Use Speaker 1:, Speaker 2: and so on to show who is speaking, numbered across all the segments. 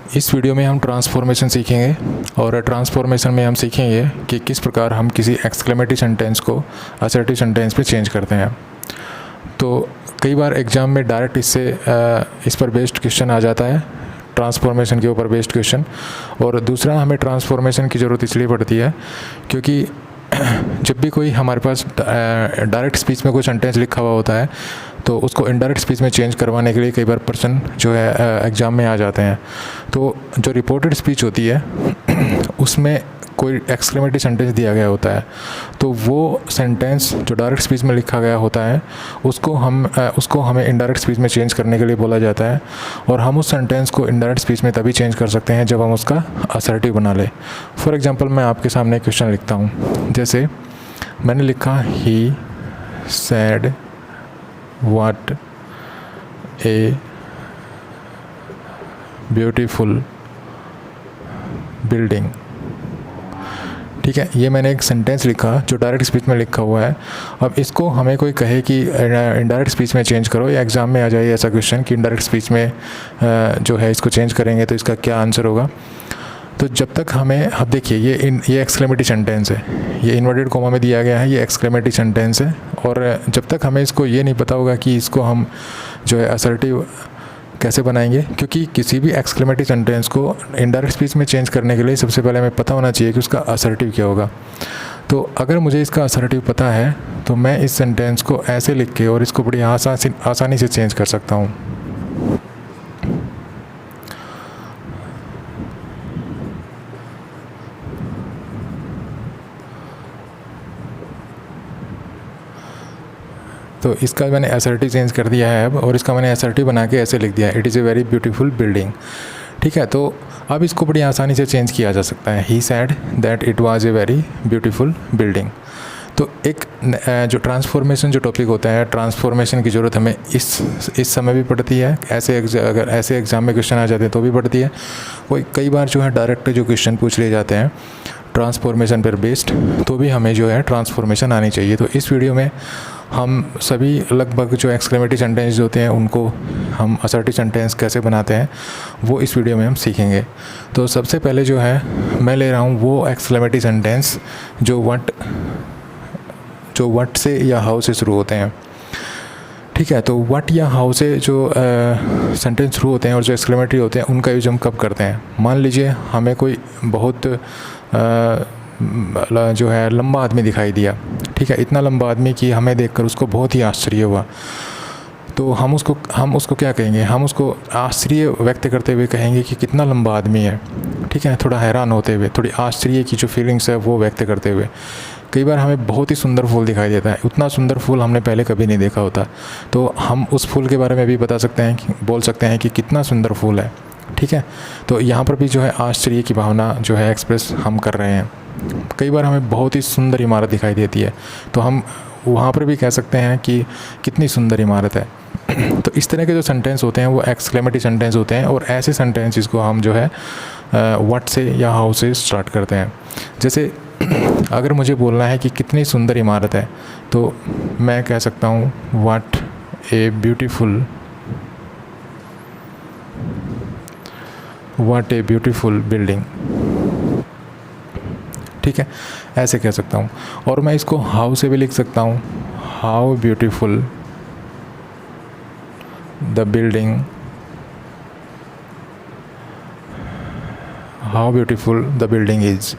Speaker 1: इस वीडियो में हम ट्रांसफॉर्मेशन सीखेंगे और ट्रांसफॉर्मेशन में हम सीखेंगे कि किस प्रकार हम किसी एक्सक्लेमेटरी सेंटेंस को असर्टिव सेंटेंस में चेंज करते हैं। तो कई बार एग्ज़ाम में डायरेक्ट इस पर बेस्ड क्वेश्चन आ जाता है, ट्रांसफॉर्मेशन के ऊपर बेस्ड क्वेश्चन। और दूसरा, हमें ट्रांसफॉर्मेशन की ज़रूरत इसलिए पड़ती है क्योंकि जब भी कोई हमारे पास डायरेक्ट स्पीच में कोई सेंटेंस लिखा हुआ होता है तो उसको इनडायरेक्ट स्पीच में चेंज करवाने के लिए कई बार पर्सन जो है एग्ज़ाम में आ जाते हैं। तो जो रिपोर्टेड स्पीच होती है उसमें कोई एक्सक्लेमेटरी सेंटेंस दिया गया होता है, तो वो सेंटेंस जो डायरेक्ट स्पीच में लिखा गया होता है उसको हमें इनडायरेक्ट स्पीच में चेंज करने के लिए बोला जाता है। और हम उस सेंटेंस को इनडायरेक्ट स्पीच में तभी चेंज कर सकते हैं जब हम उसका असर्टिव बना लें। फॉर एग्जांपल, मैं आपके सामने क्वेश्चन लिखता हूँ। जैसे मैंने लिखा, he said what a beautiful building. ठीक है, ये मैंने एक सेंटेंस लिखा जो डायरेक्ट स्पीच में लिखा हुआ है। अब इसको हमें कोई कहे कि इनडायरेक्ट स्पीच में चेंज करो, या एग्ज़ाम में आ जाए ऐसा क्वेश्चन कि इनडायरेक्ट स्पीच में जो है इसको चेंज करेंगे तो इसका क्या आंसर होगा। तो जब तक हमें, अब देखिए ये एक्सक्लेमेटरी सेंटेंस है, ये इन्वर्टेड कॉमा में दिया गया है, ये एक्सक्लेमेटरी सेंटेंस है। और जब तक हमें इसको ये नहीं पता होगा कि इसको हम जो है असर्टिव कैसे बनाएंगे, क्योंकि किसी भी एक्सक्लेमेटरी सेंटेंस को इनडायरेक्ट स्पीच में चेंज करने के लिए सबसे पहले हमें पता होना चाहिए कि उसका असर्टिव क्या होगा। तो अगर मुझे इसका असर्टिव पता है तो मैं इस सेंटेंस को ऐसे लिख के और इसको बड़ी आसानी से चेंज कर सकता हूँ। तो इसका मैंने असर्टिव चेंज कर दिया है अब, और इसका मैंने असर्टिव बना के ऐसे लिख दिया है, it is A very beautiful building. ठीक है, तो अब इसको बड़ी आसानी से चेंज किया जा सकता है, he said that it was a very beautiful building. तो एक जो ट्रांसफॉर्मेशन जो टॉपिक होता है, ट्रांसफॉर्मेशन की ज़रूरत हमें इस समय भी पड़ती है, अगर ऐसे एग्ज़ाम में क्वेश्चन आ जाते हैं तो भी पड़ती है। कई बार जो है डायरेक्ट जो क्वेश्चन पूछ लिए जाते हैं ट्रांसफॉर्मेशन पर बेस्ड, तो भी हमें जो है ट्रांसफॉर्मेशन आनी चाहिए। तो इस वीडियो में हम सभी लगभग जो एक्सक्लेमेटरी सेंटेंस होते हैं उनको हम असर्टिव सेंटेंस कैसे बनाते हैं वो इस वीडियो में हम सीखेंगे। तो सबसे पहले जो है मैं ले रहा हूँ वो एक्सक्लेमेटरी सेंटेंस जो व्हाट से या हाउ से शुरू होते हैं। ठीक है, तो व्हाट या हाउ से जो सेंटेंस शुरू होते हैं और जो एक्सक्लेमेटरी होते हैं उनका यूज हम कब करते हैं। मान लीजिए हमें कोई बहुत जो है लंबा आदमी दिखाई दिया। ठीक है, इतना लंबा आदमी कि हमें देखकर उसको बहुत ही आश्चर्य हुआ। तो हम उसको क्या कहेंगे, हम उसको आश्चर्य व्यक्त करते हुए कहेंगे कि कितना लंबा आदमी है। ठीक है, थोड़ा हैरान होते हुए, थोड़ी आश्चर्य की जो फीलिंग्स है वो व्यक्त करते हुए। कई बार हमें बहुत ही सुंदर फूल दिखाई देता है, उतना सुंदर फूल हमने पहले कभी नहीं देखा होता, तो हम उस फूल के बारे में भी बोल सकते हैं कि कितना सुंदर फूल है। ठीक है, तो यहाँ पर भी जो है आश्चर्य की भावना जो है एक्सप्रेस हम कर रहे हैं। कई बार हमें बहुत ही सुंदर इमारत दिखाई देती है तो हम वहाँ पर भी कह सकते हैं कि कितनी सुंदर इमारत है। तो इस तरह के जो सेंटेंस होते हैं वो एक्सक्लेमेटरी सेंटेंस होते हैं, और ऐसे सेंटेंस को हम जो है व्हाट से या हाउ से स्टार्ट करते हैं। जैसे अगर मुझे बोलना है कि कितनी सुंदर इमारत है तो मैं कह सकता हूँ व्हाट ए ब्यूटीफुल बिल्डिंग। ठीक है, ऐसे कह सकता हूँ। और मैं इसको हाउ से भी लिख सकता हूँ, how beautiful the building is.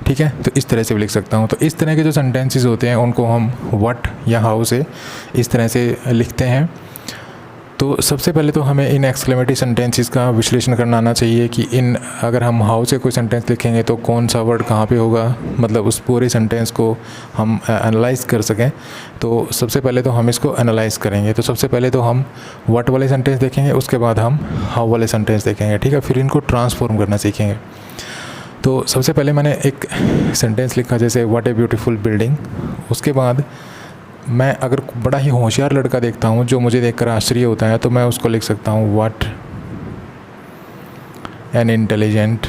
Speaker 1: ठीक है, तो इस तरह से भी लिख सकता हूँ। तो इस तरह के जो सेंटेंसेस होते हैं उनको हम व्हाट या हाउ से इस तरह से लिखते हैं। तो सबसे पहले तो हमें इन एक्सक्लेमेटरी सेंटेंसेस का विश्लेषण करना आना चाहिए कि अगर हम हाउ से कोई सेंटेंस लिखेंगे तो कौन सा वर्ड कहाँ पे होगा, मतलब उस पूरे सेंटेंस को हम एनालाइज कर सकें। तो सबसे पहले तो हम इसको एनालाइज करेंगे। तो सबसे पहले तो हम व्हाट वाले सेंटेंस देखेंगे, उसके बाद हम हाउ वाले सेंटेंस देखेंगे। ठीक है, फिर इनको ट्रांसफॉर्म करना सीखेंगे। तो सबसे पहले मैंने एक सेंटेंस लिखा, जैसे व्हाट ए ब्यूटीफुल बिल्डिंग। उसके बाद मैं अगर बड़ा ही होशियार लड़का देखता हूँ जो मुझे देखकर आश्चर्य होता है तो मैं उसको लिख सकता हूँ व्हाट एन इंटेलिजेंट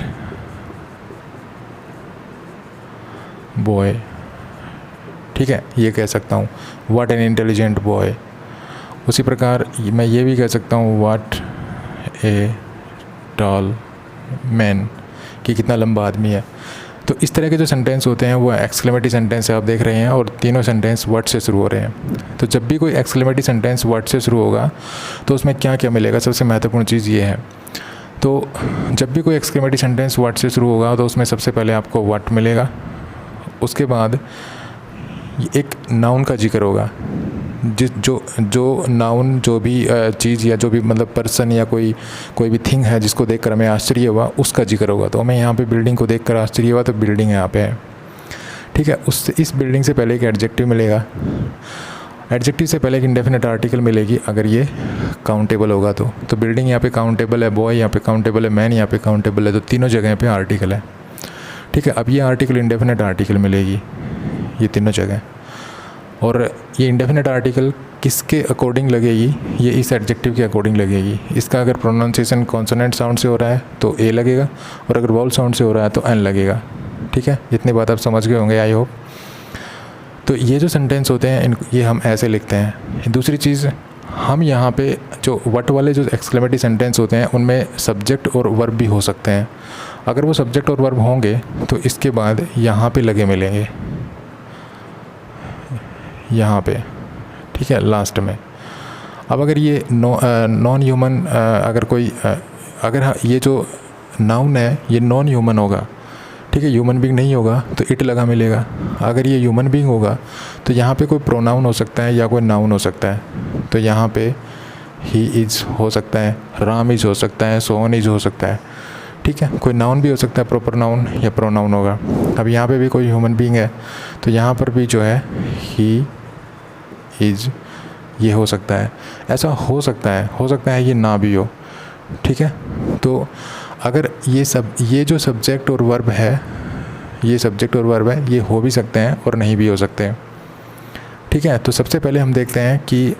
Speaker 1: बॉय। ठीक है, ये कह सकता हूँ व्हाट एन इंटेलिजेंट बॉय। उसी प्रकार मैं ये भी कह सकता हूँ व्हाट ए टॉल मैन, कि कितना लंबा आदमी है। तो इस तरह के जो सेंटेंस होते हैं वो एक्सक्लेमेटरी सेंटेंस आप देख रहे हैं, और तीनों सेंटेंस वर्ड से शुरू हो रहे हैं। तो जब भी कोई एक्सक्लेमेटरी सेंटेंस वर्ड से शुरू होगा तो उसमें क्या क्या मिलेगा, सबसे महत्वपूर्ण चीज़ ये है। तो जब भी कोई एक्सक्लेमेटरी सेंटेंस वर्ड से शुरू होगा तो उसमें सबसे पहले आपको व्हाट मिलेगा, उसके बाद एक नाउन का जिक्र होगा, जो नाउन, जो भी चीज़ या जो भी मतलब पर्सन या कोई भी थिंग है जिसको देखकर हमें आश्चर्य हुआ, उसका जिक्र होगा। तो हमें यहाँ पे बिल्डिंग को देखकर आश्चर्य हुआ, तो बिल्डिंग यहाँ पे है, ठीक है। उससे इस बिल्डिंग से पहले एक एडजेक्टिव मिलेगा, एडजेक्टिव से पहले एक इंडेफिनिट आर्टिकल मिलेगी अगर ये काउंटेबल होगा तो बिल्डिंग यहाँ पे काउंटेबल है, बॉय यहाँ पे काउंटेबल है, मैन यहाँ पे काउंटेबल है, तो तीनों जगह पे आर्टिकल है, ठीक है। अब ये आर्टिकल इंडेफिनिट आर्टिकल मिलेगी ये तीनों जगह, और ये इंडेफिनिट आर्टिकल किसके अकॉर्डिंग लगेगी, ये इस एडजेक्टिव के अकॉर्डिंग लगेगी। इसका अगर प्रोनाउंसिएशन कॉन्सोनेंट साउंड से हो रहा है तो ए लगेगा, और अगर वॉवल साउंड से हो रहा है तो एन लगेगा, ठीक है। इतनी बात आप समझ गए होंगे आई होप। तो ये जो सेंटेंस होते हैं ये हम ऐसे लिखते हैं। दूसरी चीज़, हम यहाँ पे जो व्हाट वाले जो एक्सक्लेमेटरी सेंटेंस होते हैं उनमें सब्जेक्ट और वर्ब भी हो सकते हैं। अगर वो सब्जेक्ट और वर्ब होंगे तो इसके बाद यहाँ पे लगे मिलेंगे, यहाँ पे, ठीक है, लास्ट में। अब अगर ये नॉन ह्यूमन, अगर कोई अगर ये जो नाउन है ये नॉन ह्यूमन होगा, ठीक है, ह्यूमन बीइंग नहीं होगा तो इट लगा मिलेगा। अगर ये ह्यूमन बीइंग होगा तो यहाँ पे कोई प्रोनाउन हो सकता है या कोई नाउन हो सकता है, तो यहाँ पे ही इज़ हो सकता है, राम इज़ हो सकता है, सोहन इज़ हो सकता है, ठीक है। कोई नाउन भी हो सकता है, प्रॉपर नाउन या प्रोनाउन होगा। अब यहाँ पे भी कोई ह्यूमन बीइंग है तो यहाँ पर भी जो है ही इज़ ये हो सकता है, ऐसा हो सकता है ये ना भी हो, ठीक है। तो अगर ये जो सब्जेक्ट और वर्ब है, ये हो भी सकते हैं और नहीं भी हो सकते हैं, ठीक है। तो सबसे पहले हम देखते हैं कि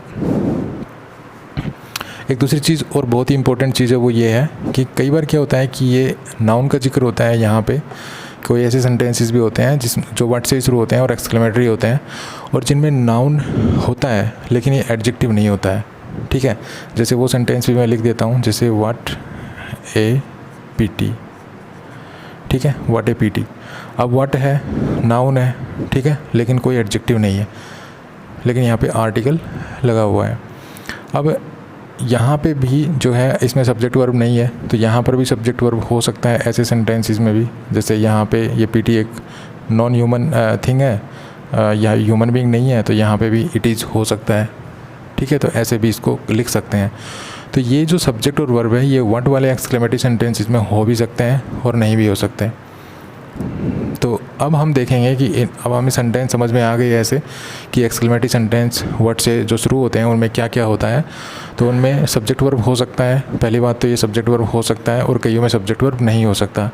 Speaker 1: एक दूसरी चीज़ और बहुत ही इंपॉर्टेंट चीज़ है, वो ये है कि कई बार क्या होता है कि ये नाउन का जिक्र होता है, यहाँ पे कोई ऐसे सेंटेंसेस भी होते हैं जो वर्ड से शुरू होते हैं और एक्सक्लेमेटरी होते हैं, और जिनमें नाउन होता है लेकिन ये एडजेक्टिव नहीं होता है, ठीक है। जैसे वो सेंटेंस भी मैं लिख देता हूँ, जैसे व्हाट ए पी टी, ठीक है, व्हाट ए पी टी। अब व्हाट है नाउन है, ठीक है, लेकिन कोई एडजेक्टिव नहीं है, लेकिन यहाँ पे आर्टिकल लगा हुआ है। अब यहाँ पे भी जो है इसमें सब्जेक्ट वर्ब नहीं है, तो यहाँ पर भी सब्जेक्ट वर्ब हो सकता है ऐसे सेंटेंसेस में भी। जैसे यहाँ पे ये पी टी एक नॉन ह्यूमन थिंग है या ह्यूमन बीइंग नहीं है, तो यहाँ पे भी इट इज़ हो सकता है, ठीक है। तो ऐसे भी इसको लिख सकते हैं। तो ये जो सब्जेक्ट और वर्ब है ये व्हाट वाले एक्सक्लेमेटरी सेंटेंस इसमें हो भी सकते हैं और नहीं भी हो सकते हैं। तो अब हम देखेंगे कि अब हमें सेंटेंस समझ में आ गई ऐसे कि एक्सक्लेमेटरी सेंटेंस वर्ड से जो शुरू होते हैं उनमें क्या क्या होता है। तो उनमें सब्जेक्ट वर्ब हो सकता है, पहली बात तो ये सब्जेक्ट वर्ब हो सकता है, और कईयों में सब्जेक्ट वर्ब नहीं हो सकता।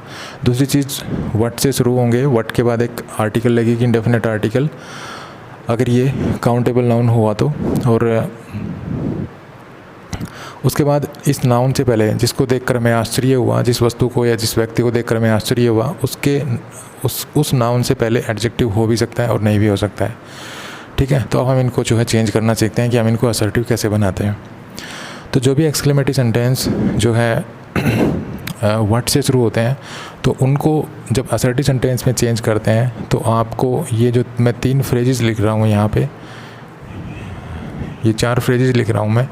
Speaker 1: दूसरी चीज़, वर्ड से शुरू होंगे, वर्ड के बाद एक आर्टिकल लगेगी, इंडेफिनिट आर्टिकल, अगर ये काउंटेबल नाउन हुआ तो, और उसके बाद इस नाउन से पहले जिसको देखकर हमें आश्चर्य हुआ, जिस वस्तु को या जिस व्यक्ति को देखकर हमें आश्चर्य हुआ, उस नाउन से पहले एडजेक्टिव हो भी सकता है और नहीं भी हो सकता है, ठीक है। तो अब हम इनको जो है चेंज करना सीखते हैं कि हम इनको असर्टिव कैसे बनाते हैं। तो जो भी एक्सक्लेमेटरी सेंटेंस जो है वर्ड से शुरू होते हैं, तो उनको जब असर्टिव सेंटेंस में चेंज करते हैं तो आपको ये जो मैं 3 फ्रेजेस लिख रहा हूँ यहाँ पे, ये 4 फ्रेजेस लिख रहा हूँ मैं,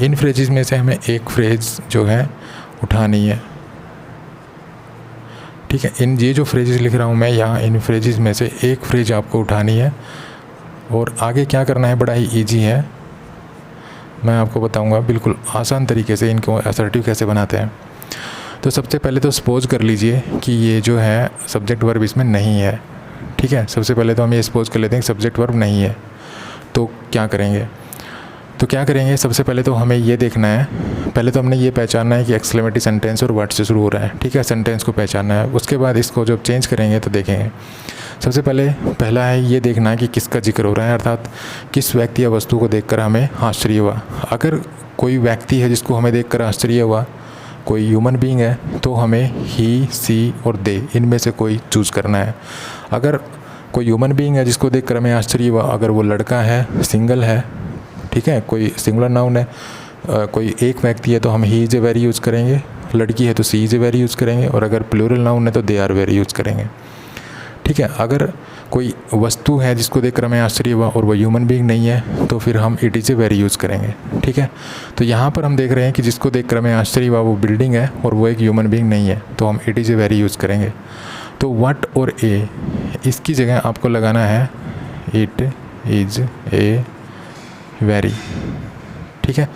Speaker 1: इन फ्रेजेस में से हमें एक फ्रेज जो है उठानी है, ठीक है। ये जो फ्रेजेस लिख रहा हूँ मैं यहाँ, इन फ्रेजेस में से एक फ्रेज आपको उठानी है, और आगे क्या करना है बड़ा ही इजी है, मैं आपको बताऊंगा बिल्कुल आसान तरीके से इनको असर्टिव कैसे बनाते हैं। तो सबसे पहले तो सपोज कर लीजिए कि ये जो है सब्जेक्ट वर्ब इसमें नहीं है, ठीक है। सबसे पहले तो हम ये सपोज कर लेते हैं कि सब्जेक्ट वर्ब नहीं है, तो क्या करेंगे? सबसे पहले तो हमें ये देखना है, पहले तो हमने ये पहचानना है कि एक्सक्लेमेटरी सेंटेंस और वर्ड से शुरू हो रहा है, ठीक है, सेंटेंस को पहचानना है। उसके बाद इसको जब चेंज करेंगे तो देखेंगे, सबसे पहला है ये देखना है कि किसका जिक्र हो रहा है, अर्थात किस व्यक्ति या वस्तु को देखकर हमें आश्चर्य हुआ। अगर कोई व्यक्ति है जिसको हमें देखकर आश्चर्य हुआ, कोई ह्यूमन बीइंग है, तो हमें ही, सी और दे इनमें से कोई चूज़ करना है। अगर कोई ह्यूमन बीइंग है जिसको देखकर हमें आश्चर्य हुआ, अगर वो लड़का है, सिंगल है, ठीक है, कोई सिंगुलर नाउन है, कोई एक व्यक्ति है तो हम he is a very use करेंगे, लड़की है तो सी इज़ ए वेरी यूज़ करेंगे, और अगर प्लूरल नाउन है तो दे आर वेरी यूज़ करेंगे। ठीक है, अगर कोई वस्तु है जिसको देखकर हमें आश्चर्य हुआ और वो ह्यूमन बीइंग नहीं है तो फिर हम it is a very use करेंगे। ठीक है, तो यहाँ पर हम देख रहे हैं कि जिसको देखकर हमें आश्चर्य हुआ वो बिल्डिंग है और वो एक ह्यूमन बीइंग नहीं है, तो हम it is a very use करेंगे। तो व्हाट और ए, इसकी जगह आपको लगाना है इट इज़ ए वेरी। ठीक है,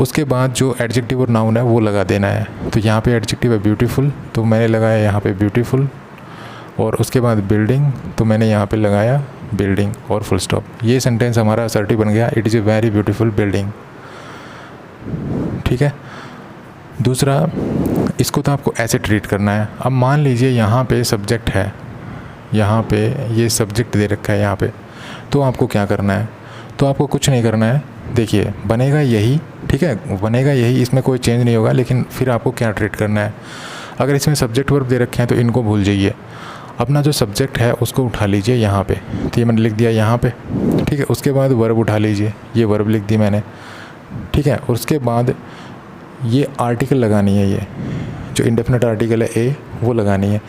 Speaker 1: उसके बाद जो एडजेक्टिव और नाउन है वो लगा देना है। तो यहाँ पे एडजेक्टिव है ब्यूटीफुल, तो मैंने लगाया यहाँ पे ब्यूटीफुल, और उसके बाद बिल्डिंग, तो मैंने यहाँ पे लगाया बिल्डिंग और फुल स्टॉप। ये सेंटेंस हमारा असर्टिव बन गया, it is A very beautiful building. ठीक है, दूसरा, इसको तो आपको ऐसे ट्रीट करना है। अब मान लीजिए यहाँ पे सब्जेक्ट है, यहाँ पे ये सब्जेक्ट दे रखा है यहाँ पे, तो आपको क्या करना है? तो आपको कुछ नहीं करना है। देखिए बनेगा यही, ठीक है, बनेगा यही, इसमें कोई चेंज नहीं होगा। लेकिन फिर आपको क्या ट्रीट करना है? अगर इसमें सब्जेक्ट वर्ब दे रखे हैं तो इनको भूल जाइए। अपना जो सब्जेक्ट है उसको उठा लीजिए यहाँ पे, तो ये मैंने लिख दिया यहाँ पे। ठीक है, उसके बाद वर्ब उठा लीजिए, ये वर्ब लिख दी मैंने। ठीक है, और उसके बाद ये आर्टिकल लगानी है, ये जो इंडेफिनिट आर्टिकल है ए, वो लगानी है।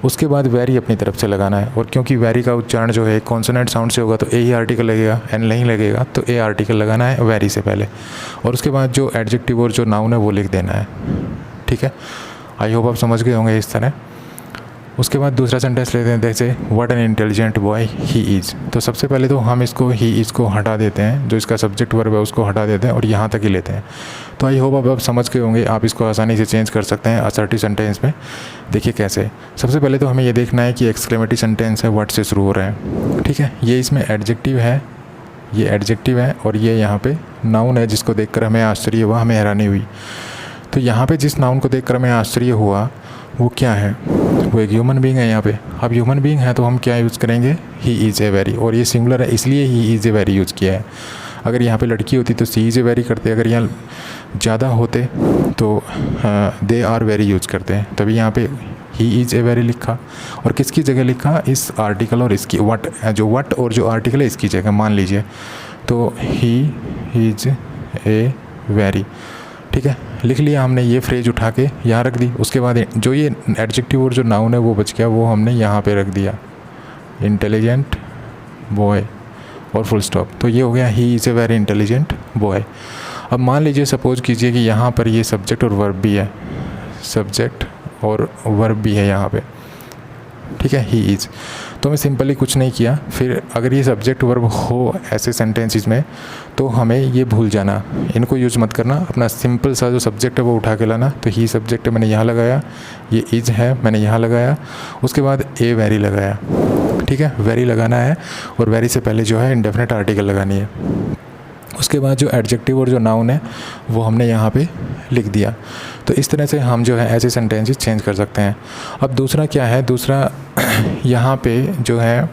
Speaker 1: उसके बाद वेरी अपनी तरफ से लगाना है, और क्योंकि वेरी का उच्चारण जो है कॉन्सोनेंट साउंड से होगा तो ए ही आर्टिकल लगेगा, एन नहीं लगेगा, तो ए आर्टिकल लगाना है वेरी से पहले। और उसके बाद जो एडजेक्टिव और जो नाउन है वो लिख देना है। ठीक है, आई होप आप समझ गए होंगे इस तरह। उसके बाद दूसरा सेंटेंस लेते हैं, जैसे what an intelligent boy he is. तो सबसे पहले तो हम इसको ही इज़ को हटा देते हैं, जो इसका सब्जेक्ट वर्ब है उसको हटा देते हैं और यहाँ तक ही लेते हैं। तो आई होप आप समझ गए होंगे, आप इसको आसानी से चेंज कर सकते हैं असर्टिव सेंटेंस में। देखिए कैसे, सबसे पहले तो हमें ये देखना है कि एक्सक्लेमेटरी सेंटेंस है व्हाट से शुरू हो रहा है। ठीक है, ये इसमें एडजेक्टिव है, ये एडजेक्टिव है, और ये यहाँ पे नाउन है जिसको देखकर हमें आश्चर्य हुआ, हमें हैरानी हुई। तो यहाँ पे जिस नाउन को देखकर हमें आश्चर्य हुआ वो क्या है? वो एक ह्यूमन बीइंग है यहाँ पे। अब ह्यूमन बीइंग है तो हम क्या यूज़ करेंगे? ही इज़ ए वेरी, और ये सिंगुलर है इसलिए he is a very use किया है। अगर यहाँ पे लड़की होती तो सी इज़ ए वेरी करते, अगर यहाँ ज़्यादा होते तो दे आर वेरी यूज़ करते हैं। तभी यहाँ पे ही इज़ ए वेरी लिखा, और किसकी जगह लिखा? इस आर्टिकल और इसकी व्हाट, जो व्हाट और जो आर्टिकल है इसकी जगह मान लीजिए, तो ही इज़ ए वेरी। ठीक है, लिख लिया हमने, ये फ्रेज उठा के यहाँ रख दी। उसके बाद जो ये एडजेक्टिव और जो नाउन है वो बच गया, वो हमने यहाँ पे रख दिया, इंटेलिजेंट बॉय और फुल स्टॉप। तो ये हो गया he is a very intelligent boy. अब मान लीजिए, सपोज कीजिए कि यहाँ पर ये सब्जेक्ट और वर्ब भी है, सब्जेक्ट और वर्ब भी है यहाँ पे। ठीक है, ही इज़, तो मैं सिंपली कुछ नहीं किया। फिर अगर ये सब्जेक्ट वर्ब हो ऐसे सेंटेंसेस में तो हमें ये भूल जाना, इनको यूज़ मत करना। अपना सिंपल सा जो सब्जेक्ट है वो उठा के लाना। तो ही सब्जेक्ट है, मैंने यहाँ लगाया, ये इज़ है, मैंने यहाँ लगाया, उसके बाद ए वेरी लगाया। ठीक है, वेरी लगाना है, और वेरी से पहले जो है इंडेफिनिट आर्टिकल लगानी है। उसके बाद जो एडजेक्टिव और जो नाउन है वो हमने यहाँ पे लिख दिया। तो इस तरह से हम जो है ऐसे सेंटेंसेस चेंज कर सकते हैं। अब दूसरा क्या है? दूसरा यहाँ पे जो है,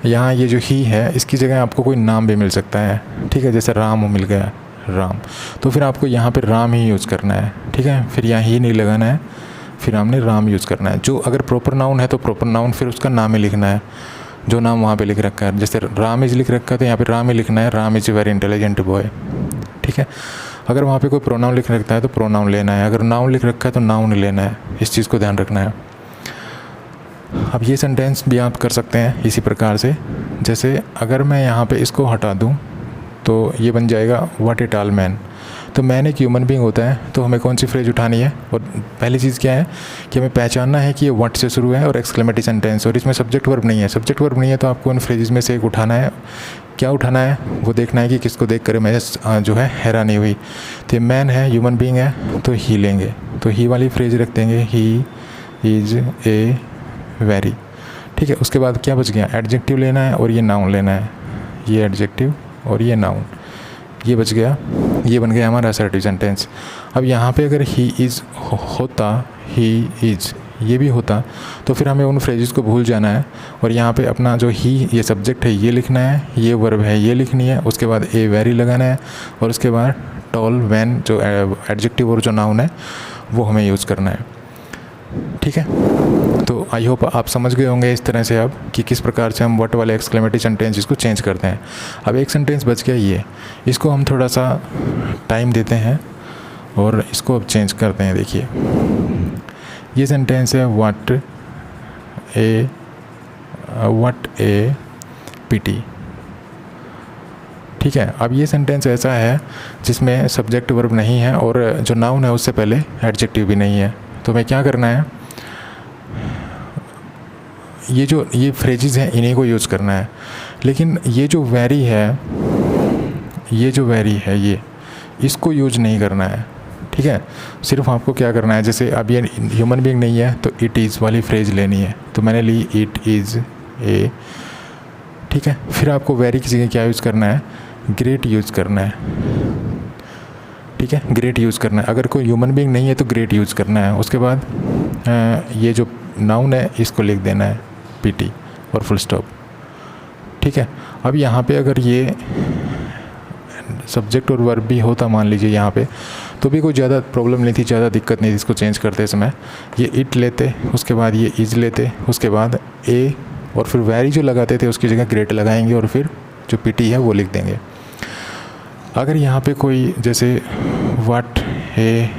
Speaker 1: यहाँ ये जो ही है इसकी जगह आपको कोई नाम भी मिल सकता है। ठीक है, जैसे राम मिल गया, राम, तो फिर आपको यहाँ पे राम ही यूज़ करना है। ठीक है, फिर यहाँ ही नहीं लगाना है, फिर हमने राम यूज़ करना है। जो अगर प्रॉपर नाउन है तो प्रॉपर नाउन, फिर उसका नाम ही लिखना है जो नाम वहाँ पे लिख रखा है। जैसे राम इज़ लिख रखा है तो यहाँ पे राम ही लिखना है, Ram is a very intelligent boy. ठीक है, अगर वहाँ पे कोई प्रोनाउन लिख रखा है तो प्रोनाउन लेना है, अगर नाउन लिख रखा है तो नाउन लेना है। इस चीज़ को ध्यान रखना है। अब ये सेंटेंस भी आप कर सकते हैं इसी प्रकार से। जैसे अगर मैं यहाँ पे इसको हटा दूँ तो ये बन जाएगा व्हाट ए टॉल मैन। तो मैन एक ह्यूमन बीइंग होता है, तो हमें कौन सी फ्रेज उठानी है? और पहली चीज़ क्या है कि हमें पहचानना है कि ये व्हाट से शुरू है और एक्सक्लेमेटरी सेंटेंस, और इसमें सब्जेक्ट वर्ब नहीं है। सब्जेक्ट वर्ब नहीं है तो आपको उन फ्रेजेस में से एक उठाना है। क्या उठाना है? वो देखना है कि किसको देख कर मैं जो है हैरानी हुई। तो ये मैन है, ह्यूमन बीइंग है, तो ही लेंगे, तो ही वाली फ्रेज रख देंगे, ही इज़ ए वेरी। ठीक है, उसके बाद क्या बच गया? एडजेक्टिव लेना है और ये नाउन लेना है, ये एडजेक्टिव और ये नाउन, ये बच गया। ये बन गया हमारा असर्टिव सेंटेंस। अब यहाँ पे अगर ही इज़ होता, ही इज़ ये भी होता, तो फिर हमें उन फ्रेजेस को भूल जाना है, और यहाँ पे अपना जो ही ये सब्जेक्ट है ये लिखना है, ये वर्ब है ये लिखनी है, उसके बाद ए वेरी लगाना है, और उसके बाद टॉल वैन जो एडजेक्टिव और जो नाउन है वो हमें यूज़ करना है। ठीक है, तो आई होप आप समझ गए होंगे इस तरह से अब कि किस प्रकार से हम व्हाट वाले एक्सक्लेमेटरी सेंटेंस इसको चेंज करते हैं। अब एक सेंटेंस बच गया ये, इसको हम थोड़ा सा टाइम देते हैं और इसको अब चेंज करते हैं। देखिए ये सेंटेंस है व्हाट ए पीटी। ठीक है, अब ये सेंटेंस ऐसा है जिसमें सब्जेक्ट वर्ब नहीं है और जो नाउन है उससे पहले एडजेक्टिव भी नहीं है। तो मैं क्या करना है, ये फ्रेजेस हैं इन्हीं को यूज़ करना है। लेकिन ये जो वेरी है ये इसको यूज नहीं करना है। ठीक है, सिर्फ आपको क्या करना है, जैसे अब ये ह्यूमन बीइंग नहीं है तो इट इज़ वाली फ्रेज लेनी है, तो मैंने ली इट इज़ ए। ठीक है, फिर आपको वेरी की जगह क्या यूज़ करना है, ग्रेट यूज़ करना है। ठीक है, ग्रेट यूज़ करना है। अगर कोई ह्यूमन बीइंग नहीं है तो ग्रेट यूज़ करना है। उसके बाद ये जो नाउन है इसको लिख देना है पीटी और फुल स्टॉप। ठीक है, अब यहाँ पे अगर ये सब्जेक्ट और वर्ब भी होता मान लीजिए यहाँ पे, तो भी कोई ज़्यादा प्रॉब्लम नहीं थी, ज़्यादा दिक्कत नहीं थी इसको चेंज करते समय। ये इट लेते, उसके बाद ये इज लेते, उसके बाद ए, और फिर वेरी जो लगाते थे उसकी जगह ग्रेट लगाएंगे और फिर जो पीटी है वो लिख देंगे। अगर यहाँ पे कोई जैसे व्हाट ए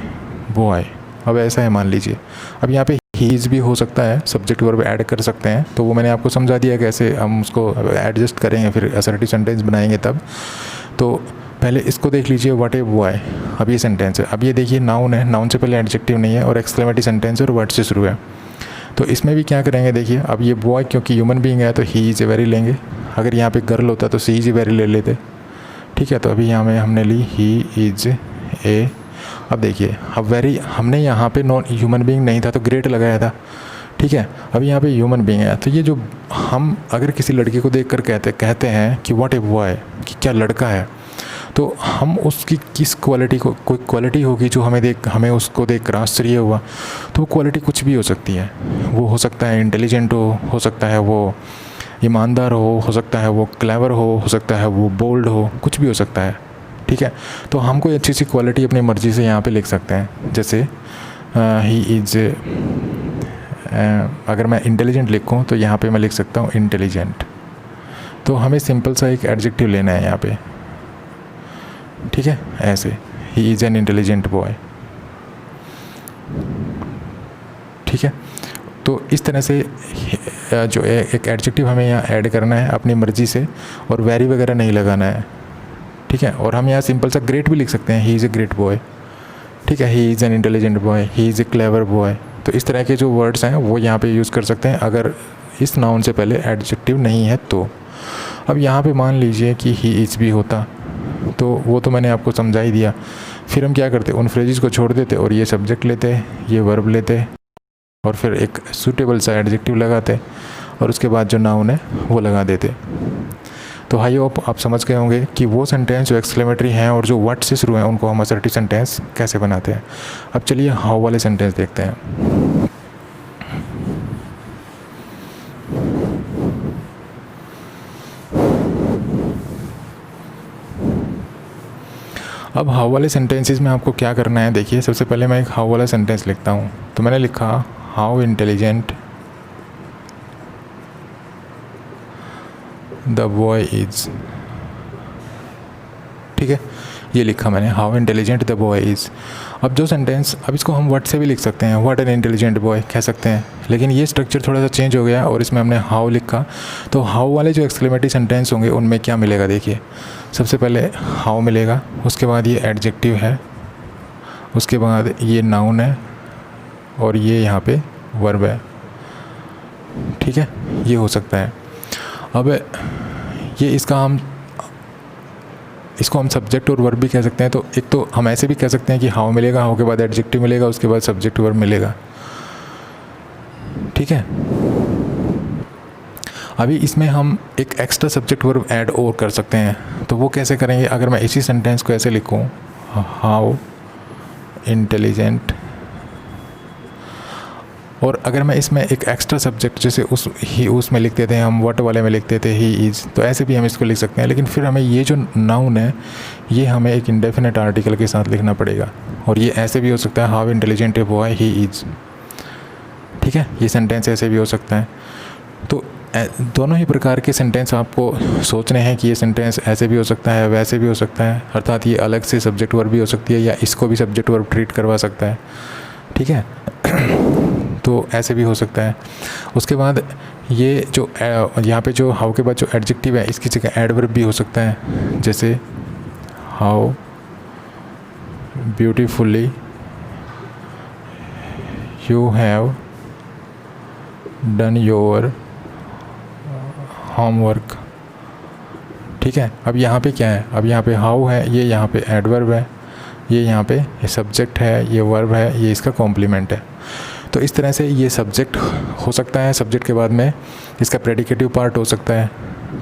Speaker 1: बॉय, अब ऐसा है मान लीजिए, अब यहाँ पे ही इज़ भी हो सकता है, सब्जेक्ट वर्ब ऐड कर सकते हैं, तो वो मैंने आपको समझा दिया कैसे हम उसको एडजस्ट करेंगे, फिर असर्टिव सेंटेंस बनाएंगे तब। तो पहले इसको देख लीजिए, व्हाट ए बॉय, अब ये सेंटेंस है। अब ये देखिए नाउन है, नाउन से पहले एडजेक्टिव नहीं है और एक्सक्लेमेटरी सेंटेंस है और वर्ड से शुरू है। तो इसमें भी क्या करेंगे, देखिए अब ये बॉय क्योंकि ह्यूमन बीइंग है तो ही इज़ ए वेरी लेंगे। अगर यहाँ पे गर्ल होता तो सी इज़ ए वेरी ले लेते। ठीक है, तो अभी यहाँ में हमने ली ही इज़ ए। अब देखिए, अब वेरी हमने यहाँ पे नॉन ह्यूमन बीइंग नहीं था तो ग्रेट लगाया था। ठीक है, अब यहाँ पे ह्यूमन बीइंग है, तो ये जो हम अगर किसी लड़के को देखकर कहते हैं कि व्हाट ए बॉय, कि क्या लड़का है, तो हम उसकी किस क्वालिटी को, कोई क्वालिटी होगी जो हमें उसको देख कर आश्चर्य हुआ, तो वो क्वालिटी कुछ भी हो सकती है। वो हो सकता है इंटेलिजेंट हो सकता है वो ईमानदार हो सकता है वो क्लेवर हो सकता है वो बोल्ड हो, कुछ भी हो सकता है। ठीक है, तो हम कोई अच्छी सी क्वालिटी अपनी मर्ज़ी से यहाँ पे लिख सकते हैं। जैसे ही इज़, अगर मैं इंटेलिजेंट लिखूँ तो यहाँ पे मैं लिख सकता हूँ इंटेलिजेंट। तो हमें सिंपल सा एक एडजेक्टिव लेना है यहाँ पे। ठीक है, ऐसे he is an intelligent boy. ठीक है, तो इस तरह से जो एक एडजेक्टिव हमें यहाँ ऐड करना है अपनी मर्ज़ी से, और वेरी वगैरह नहीं लगाना है। ठीक है, और हम यहाँ सिंपल सा ग्रेट भी लिख सकते हैं, he is a great boy. ठीक है, he is an intelligent boy, he is a clever boy. तो इस तरह के जो वर्ड्स हैं वो यहाँ पे यूज़ कर सकते हैं अगर इस नाउन से पहले एडजेक्टिव नहीं है तो। अब यहाँ पे मान लीजिए कि ही इज़ भी होता, तो वो तो मैंने आपको समझा ही दिया। फिर हम क्या करते, उन फ्रेजेस को छोड़ देते और ये सब्जेक्ट लेते, ये वर्ब लेते और फिर एक सूटेबल सा एडजेक्टिव लगाते और उसके बाद जो नाउन है वो लगा देते। तो आई होप आप समझ गए होंगे कि वो सेंटेंस जो एक्सक्लेमेटरी हैं और जो व्हाट से शुरू हैं उनको हम असर्टिव सेंटेंस कैसे बनाते हैं। अब चलिए हाउ वाले सेंटेंस देखते हैं। अब हाउ वाले सेंटेंसेस में आपको क्या करना है, देखिए सबसे पहले मैं एक हाउ वाला सेंटेंस लिखता हूँ। तो मैंने लिखा how intelligent the boy is. ठीक है, ये लिखा मैंने, how intelligent the boy is. अब जो सेंटेंस, अब इसको हम व्हाट से भी लिख सकते हैं, व्हाट एन इंटेलिजेंट बॉय कह सकते हैं, लेकिन ये स्ट्रक्चर थोड़ा सा चेंज हो गया और इसमें हमने हाउ लिखा। तो हाउ वाले जो एक्सक्लेमेटरी सेंटेंस होंगे उनमें क्या मिलेगा, देखिए सबसे पहले हाउ मिलेगा, उसके बाद ये एडजेक्टिव है, उसके बाद ये नाउन है और ये यहाँ पे वर्ब है। ठीक है, ये हो सकता है। अब ये इसको हम सब्जेक्ट और वर्ब भी कह सकते हैं। तो एक तो हम ऐसे भी कह सकते हैं कि हाउ मिलेगा, हाउ के बाद एडजेक्टिव मिलेगा, उसके बाद सब्जेक्ट वर्ब मिलेगा। ठीक है, अभी इसमें हम एक एक्स्ट्रा सब्जेक्ट वर्ब ऐड और कर सकते हैं। तो वो कैसे करेंगे, अगर मैं इसी सेंटेंस को ऐसे लिखूं, हाउ इंटेलिजेंट, और अगर मैं इसमें एक एक्स्ट्रा सब्जेक्ट जैसे उसमें लिख देते हैं, हम व्हाट वाले में लिख देते हैं ही इज़, तो ऐसे भी हम इसको लिख सकते हैं। लेकिन फिर हमें ये जो नाउन है ये हमें एक इंडेफिनेट आर्टिकल के साथ लिखना पड़ेगा, और ये ऐसे भी हो सकता है how intelligent a boy he is. ठीक है, ये सेंटेंस ऐसे भी हो सकता है। तो दोनों ही प्रकार के सेंटेंस आपको सोचने हैं कि ये सेंटेंस ऐसे भी हो सकता है, वैसे भी हो सकता है, अर्थात ये अलग से सब्जेक्ट वर्ब भी हो सकती है या इसको भी सब्जेक्ट वर्ब ट्रीट करवा सकता है, ठीक है। तो ऐसे भी हो सकता है। उसके बाद ये जो यहाँ पे जो हाउ के बाद जो एडजेक्टिव है इसकी जगह एडवर्ब भी हो सकता है, जैसे how beautifully you have done your homework, ठीक है। अब यहाँ पे क्या है, अब यहाँ पे हाउ है, ये यहाँ पे एडवर्ब है, ये यहाँ पे ये सब्जेक्ट है, ये वर्ब है, ये इसका कॉम्प्लीमेंट है। तो इस तरह से ये सब्जेक्ट हो सकता है, सब्जेक्ट के बाद में इसका प्रेडिकेटिव पार्ट हो सकता है,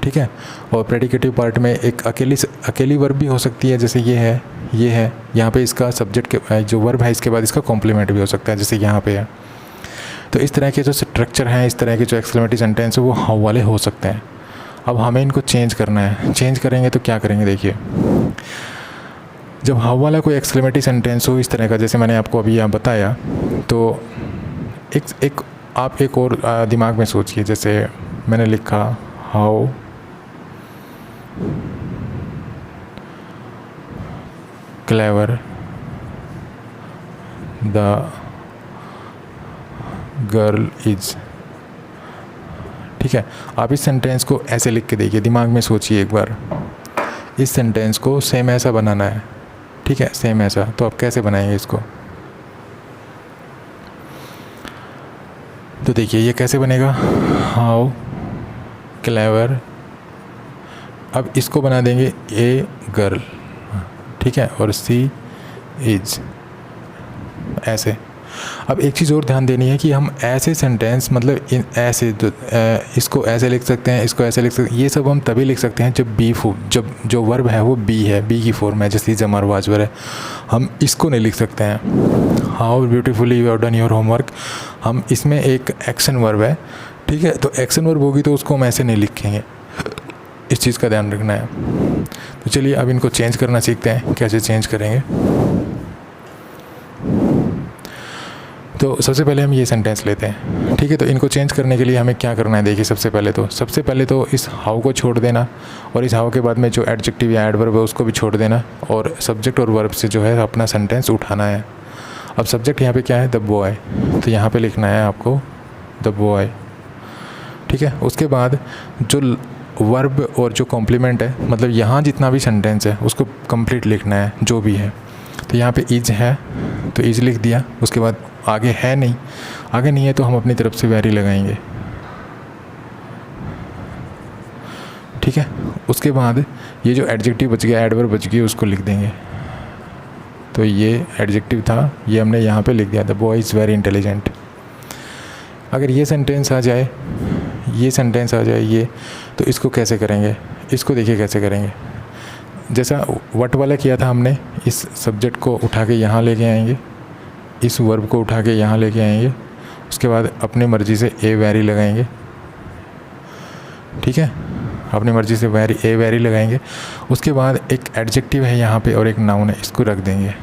Speaker 1: ठीक है। और प्रेडिकेटिव पार्ट में एक अकेली वर्ब भी हो सकती है, जैसे ये है, यहाँ पे इसका सब्जेक्ट के जो वर्ब है इसके बाद इसका कॉम्प्लीमेंट भी हो सकता है, जैसे यहाँ पे है। तो इस तरह के जो स्ट्रक्चर हैं, इस तरह के जो एक्सक्लेमेटरी सेंटेंस है वो हाउ वाले हो सकते हैं। अब हमें इनको चेंज करना है। चेंज करेंगे तो क्या करेंगे, देखिए जब हाउ वाला कोई एक्सक्लेमेटरी सेंटेंस हो इस तरह का, जैसे मैंने आपको अभी यहाँ बताया, तो आप एक और दिमाग में सोचिए। जैसे मैंने लिखा how clever the girl is, ठीक है। आप इस सेंटेंस को ऐसे लिख के देखिए, दिमाग में सोचिए एक बार। इस सेंटेंस को सेम ऐसा बनाना है, ठीक है, सेम ऐसा। तो आप कैसे बनाएंगे इसको, तो देखिए ये कैसे बनेगा, हाउ क्लेवर, अब इसको बना देंगे ए गर्ल, ठीक है, और सी इज, ऐसे। अब एक चीज़ और ध्यान देनी है कि हम ऐसे सेंटेंस मतलब इसको ऐसे लिख सकते हैं, इसको ऐसे लिख सकते हैं। ये सब हम तभी लिख सकते हैं जब जो वर्ब है वो बी है, बी की फॉर्म है, जैसे जमर वाजवर है। हम इसको नहीं लिख सकते हैं how beautifully you have done your homework. हम इसमें एक एक्शन वर्ब है, ठीक है, तो एक्शन वर्ब होगी तो उसको हम ऐसे नहीं लिखेंगे। इस चीज़ का ध्यान रखना है। तो चलिए अब इनको चेंज करना सीखते हैं, कैसे चेंज करेंगे। तो सबसे पहले हम ये सेंटेंस लेते हैं, ठीक है। तो इनको चेंज करने के लिए हमें क्या करना है, देखिए सबसे पहले तो इस हाउ को छोड़ देना, और इस हाउ के बाद में जो एडजेक्टिव या एडवर्ब है उसको भी छोड़ देना, और सब्जेक्ट और वर्ब से जो है अपना सेंटेंस उठाना है। अब सब्जेक्ट यहाँ पे क्या है, द बॉय, तो यहाँ पे लिखना है आपको द बॉय, ठीक है। उसके बाद जो वर्ब और जो कॉम्प्लीमेंट है, मतलब यहाँ जितना भी सेंटेंस है उसको कंप्लीट लिखना है, जो भी है। तो यहाँ पे इज है तो इज लिख दिया। उसके बाद आगे है नहीं, आगे नहीं है तो हम अपनी तरफ से वेरी लगाएंगे, ठीक है। उसके बाद ये जो एडजेक्टिव बच गया, एडवर्ब बच गया, उसको लिख देंगे। तो ये एडजेक्टिव था, ये हमने यहाँ पे लिख दिया, the boy is very intelligent. अगर ये सेंटेंस आ जाए, ये, तो इसको कैसे करेंगे, इसको देखिए कैसे करेंगे। जैसा वट वाला किया था हमने, इस सब्जेक्ट को उठा के यहाँ लेके आएंगे, इस वर्ब को उठा के यहाँ लेके आएंगे, उसके बाद अपनी मर्ज़ी से ए वेरी लगाएंगे, ठीक है, अपनी मर्ज़ी से ए वेरी लगाएंगे। उसके बाद एक एडजेक्टिव है यहाँ पे और एक नाउन है, इसको रख देंगे,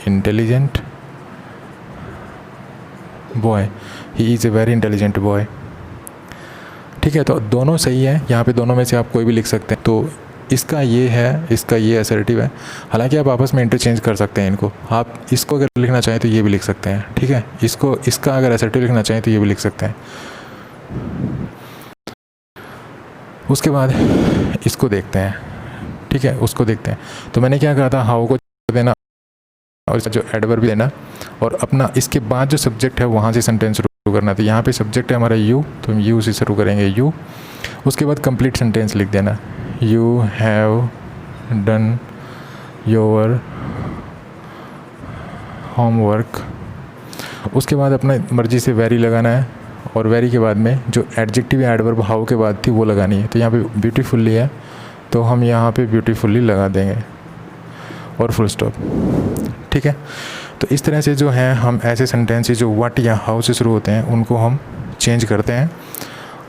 Speaker 1: intelligent boy, he is a very intelligent boy, ठीक है। तो दोनों सही है, यहाँ पे दोनों में से आप कोई भी लिख सकते हैं। तो इसका ये है, इसका ये असर्टिव है। हालांकि आप आपस में इंटरचेंज कर सकते हैं इनको, आप इसको अगर लिखना चाहें तो ये भी लिख सकते हैं, ठीक है। इसका अगर असर्टिव लिखना चाहें तो ये भी लिख सकते हैं। उसके बाद इसको देखते हैं, ठीक है, उसको देखते हैं। तो मैंने क्या कहा था, हाउ को देना और जो एडवर्ब भी देना, और अपना इसके बाद जो सब्जेक्ट है वहाँ से सेंटेंस शुरू करना। तो यहाँ पे सब्जेक्ट है हमारा यू, तो हम यू से शुरू करेंगे, यू। उसके बाद कंप्लीट सेंटेंस लिख देना, you have done your homework. उसके बाद अपना मर्ज़ी से वेरी लगाना है, और वेरी के बाद में जो एडजेक्टिव या एडवर्ब हाउ के बाद थी वो लगानी है। तो यहाँ पे ब्यूटीफुली है तो हम यहाँ पे ब्यूटीफुली लगा देंगे और फुल स्टॉप, ठीक है। तो इस तरह से जो है हम ऐसे सेंटेंसेस जो व्हाट या हाउ से शुरू होते हैं उनको हम चेंज करते हैं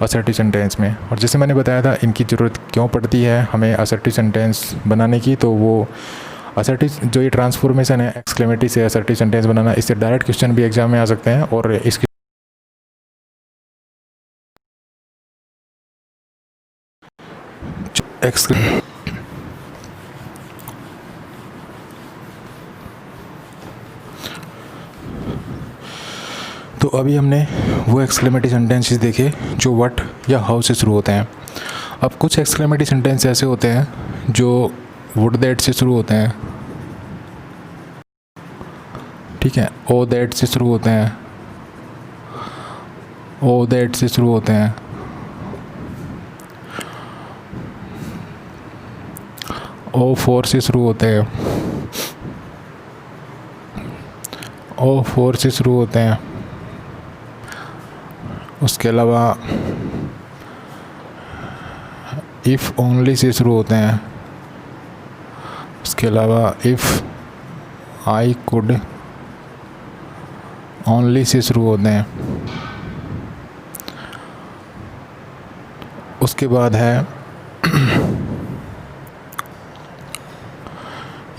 Speaker 1: असर्टिव सेंटेंस में। और जैसे मैंने बताया था इनकी ज़रूरत क्यों पड़ती है हमें असर्टिव सेंटेंस बनाने की, तो वो असर्टिव जो ये ट्रांसफॉर्मेशन है एक्सक्लेमेटरी से असर्टिव सेंटेंस बनाना, इससे डायरेक्ट क्वेश्चन भी एग्जाम में आ सकते हैं। और इसकी तो अभी हमने वो एक्सक्लेमेटरी सेंटेंसेस देखे जो व्हाट या हाउ से शुरू होते हैं। अब कुछ एक्सक्लेमेटरी सेंटेंस ऐसे होते हैं जो वुड दैट से शुरू होते हैं, ठीक है, ओ दैट से शुरू होते हैं, ओ दैट से शुरू होते हैं, ओ फोर से शुरू होते हैं, ओ फोर से शुरू होते हैं। उसके अलावा इफ़ ओनली से शुरू होते हैं। उसके अलावा if I could only say शुरू होते हैं। उसके बाद है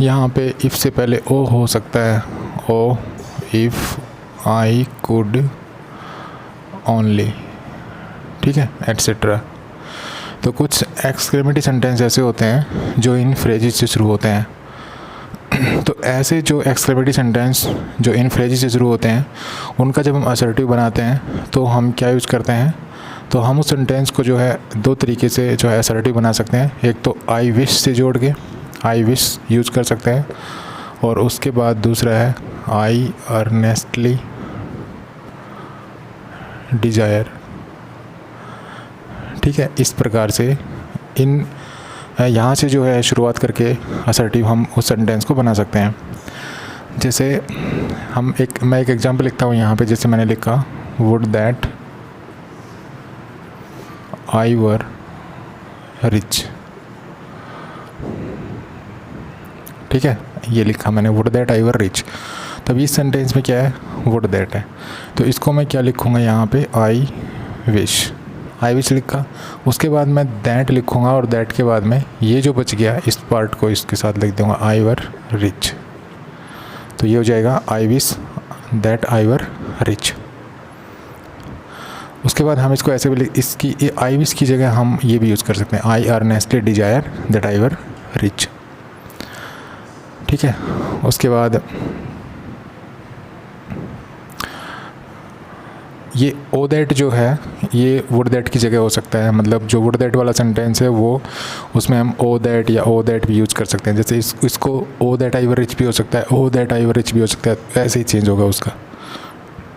Speaker 1: यहाँ पे इफ़ से पहले ओ हो सकता है, ओ इफ़ आई कुड ओनली, ठीक है, एट्सेट्रा। तो कुछ एक्सक्लेमेटरी सेंटेंस ऐसे होते हैं जो इन फ्रेजेस से शुरू होते हैं। तो ऐसे जो एक्सक्लेमेटरी सेंटेंस जो इन फ्रेजेस से शुरू होते हैं उनका जब हम असर्टिव बनाते हैं तो हम क्या यूज़ करते हैं, तो हम उस सेंटेंस को जो है दो तरीके से जो है असर्टिव बना सकते हैं। एक तो आई विश से जोड़ के आई विश यूज़ कर सकते हैं, और उसके बाद दूसरा है आई अर्नेस्टली डिज़ायर, ठीक है। इस प्रकार से इन यहाँ से जो है शुरुआत करके असर्टिव हम उस सेंटेंस को बना सकते हैं। जैसे मैं एक एग्जांपल लिखता हूँ यहाँ पे, जैसे मैंने लिखा would that I were rich, ठीक है, ये लिखा मैंने would that I were rich. तब इस सेंटेंस में क्या है, वुड दैट है, तो इसको मैं क्या लिखूँगा यहाँ पे, आई विश लिखा। उसके बाद मैं दैट लिखूँगा और दैट के बाद में ये जो बच गया इस पार्ट को इसके साथ लिख दूँगा आई वर रिच। तो ये हो जाएगा आई wish that I were rich. उसके बाद हम इसको ऐसे भी इसकी आई विश की जगह हम ये भी यूज़ कर सकते हैं, I earnestly desire that I were rich, ठीक है। उसके बाद ये ओ दैट जो है ये वुड दैट की जगह हो सकता है, मतलब जो वुड दैट वाला सेंटेंस है वो उसमें हम ओ दैट या ओ दैट भी यूज़ कर सकते हैं। जैसे इसको ओ दैट आई वर रिच भी हो सकता है, ओ दैट आई वर रिच भी हो सकता है, ऐसे ही चेंज होगा उसका,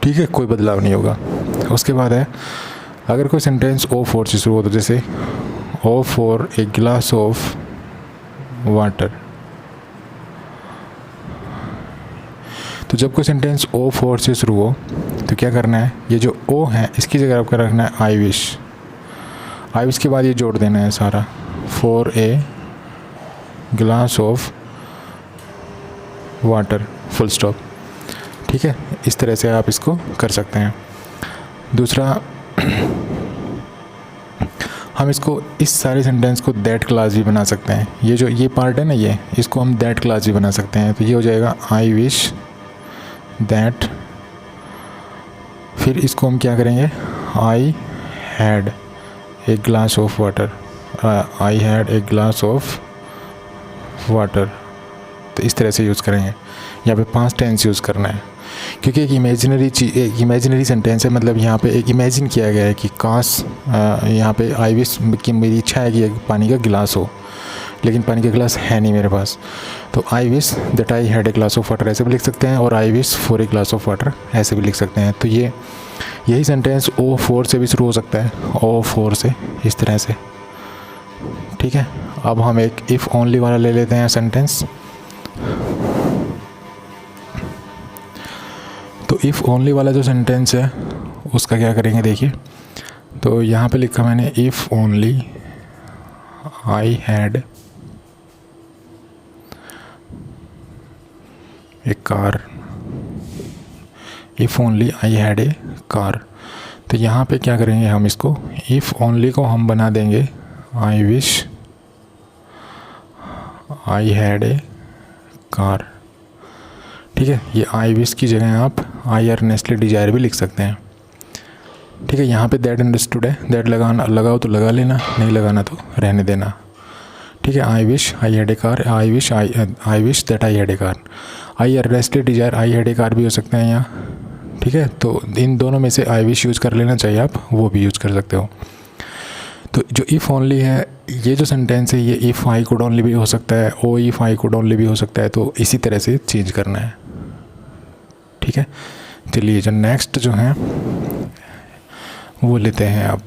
Speaker 1: ठीक है, कोई बदलाव नहीं होगा। उसके बाद है अगर कोई सेंटेंस ओ फोर से शुरू हो, तो जैसे O for a glass of water. तो जब कोई सेंटेंस ओ फोर से शुरू हो तो क्या करना है, ये जो ओ है इसकी जगह आपको रखना है आई विश के बाद ये जोड़ देना है सारा, for a glass of water, full stop, ठीक है। इस तरह से आप इसको कर सकते हैं। दूसरा, हम इसको इस सारे सेंटेंस को दैट क्लास भी बना सकते हैं। ये जो ये पार्ट है ना, ये इसको हम दैट क्लास भी बना सकते हैं। तो ये हो जाएगा आई विश दैट, फिर इसको हम क्या करेंगे, आई had A glass of water, I had A glass of water. तो इस तरह से यूज़ करेंगे। यहाँ पे पास्ट टेंस यूज़ करना है, क्योंकि एक इमेजिनरी सेंटेंस है, मतलब यहाँ पे एक इमेजिन किया गया है कि काश यहाँ पे आई विश की मेरी इच्छा है कि एक पानी का गिलास हो, लेकिन पानी का गिलास है नहीं मेरे पास। तो आई wish that I had A glass of water ऐसे भी लिख सकते हैं, और I wish for a glass of water ऐसे भी लिख सकते हैं। तो यही सेंटेंस ओ फोर से भी शुरू हो सकता है, ओ फोर से, इस तरह से, ठीक है। अब हम एक इफ़ ओनली वाला ले लेते हैं सेंटेंस। तो इफ़ ओनली वाला जो सेंटेंस है उसका क्या करेंगे, देखिए। तो यहाँ पे लिखा मैंने if only I had a car, if only I had a car. तो यहाँ पे क्या करेंगे हम, इसको इफ़ ओनली को हम बना देंगे आई wish I had a car, ठीक है। ये आई विश की जगह आप आई अर्नेस्टली डिजायर भी लिख सकते हैं, ठीक है। यहाँ पे दैट अंडरस्टूड है, दैट लगाओ तो लगा लेना, नहीं लगाना तो रहने देना। ठीक है, I wish I had a car, I wish that I had a car, I earnestly desire, I had a car भी हो सकते हैं यहाँ। ठीक है, तो इन दोनों में से आई विश यूज़ कर लेना चाहिए, आप वो भी यूज़ कर सकते हो। तो जो इफ़ ओनली है, ये जो सेंटेंस है ये इफ़ आई कुड ओनली भी हो सकता है, ओ इफ़ आई कुड ओनली भी हो सकता है, तो इसी तरह से चेंज करना है। ठीक है, चलिए जो नेक्स्ट जो है वो लेते हैं आप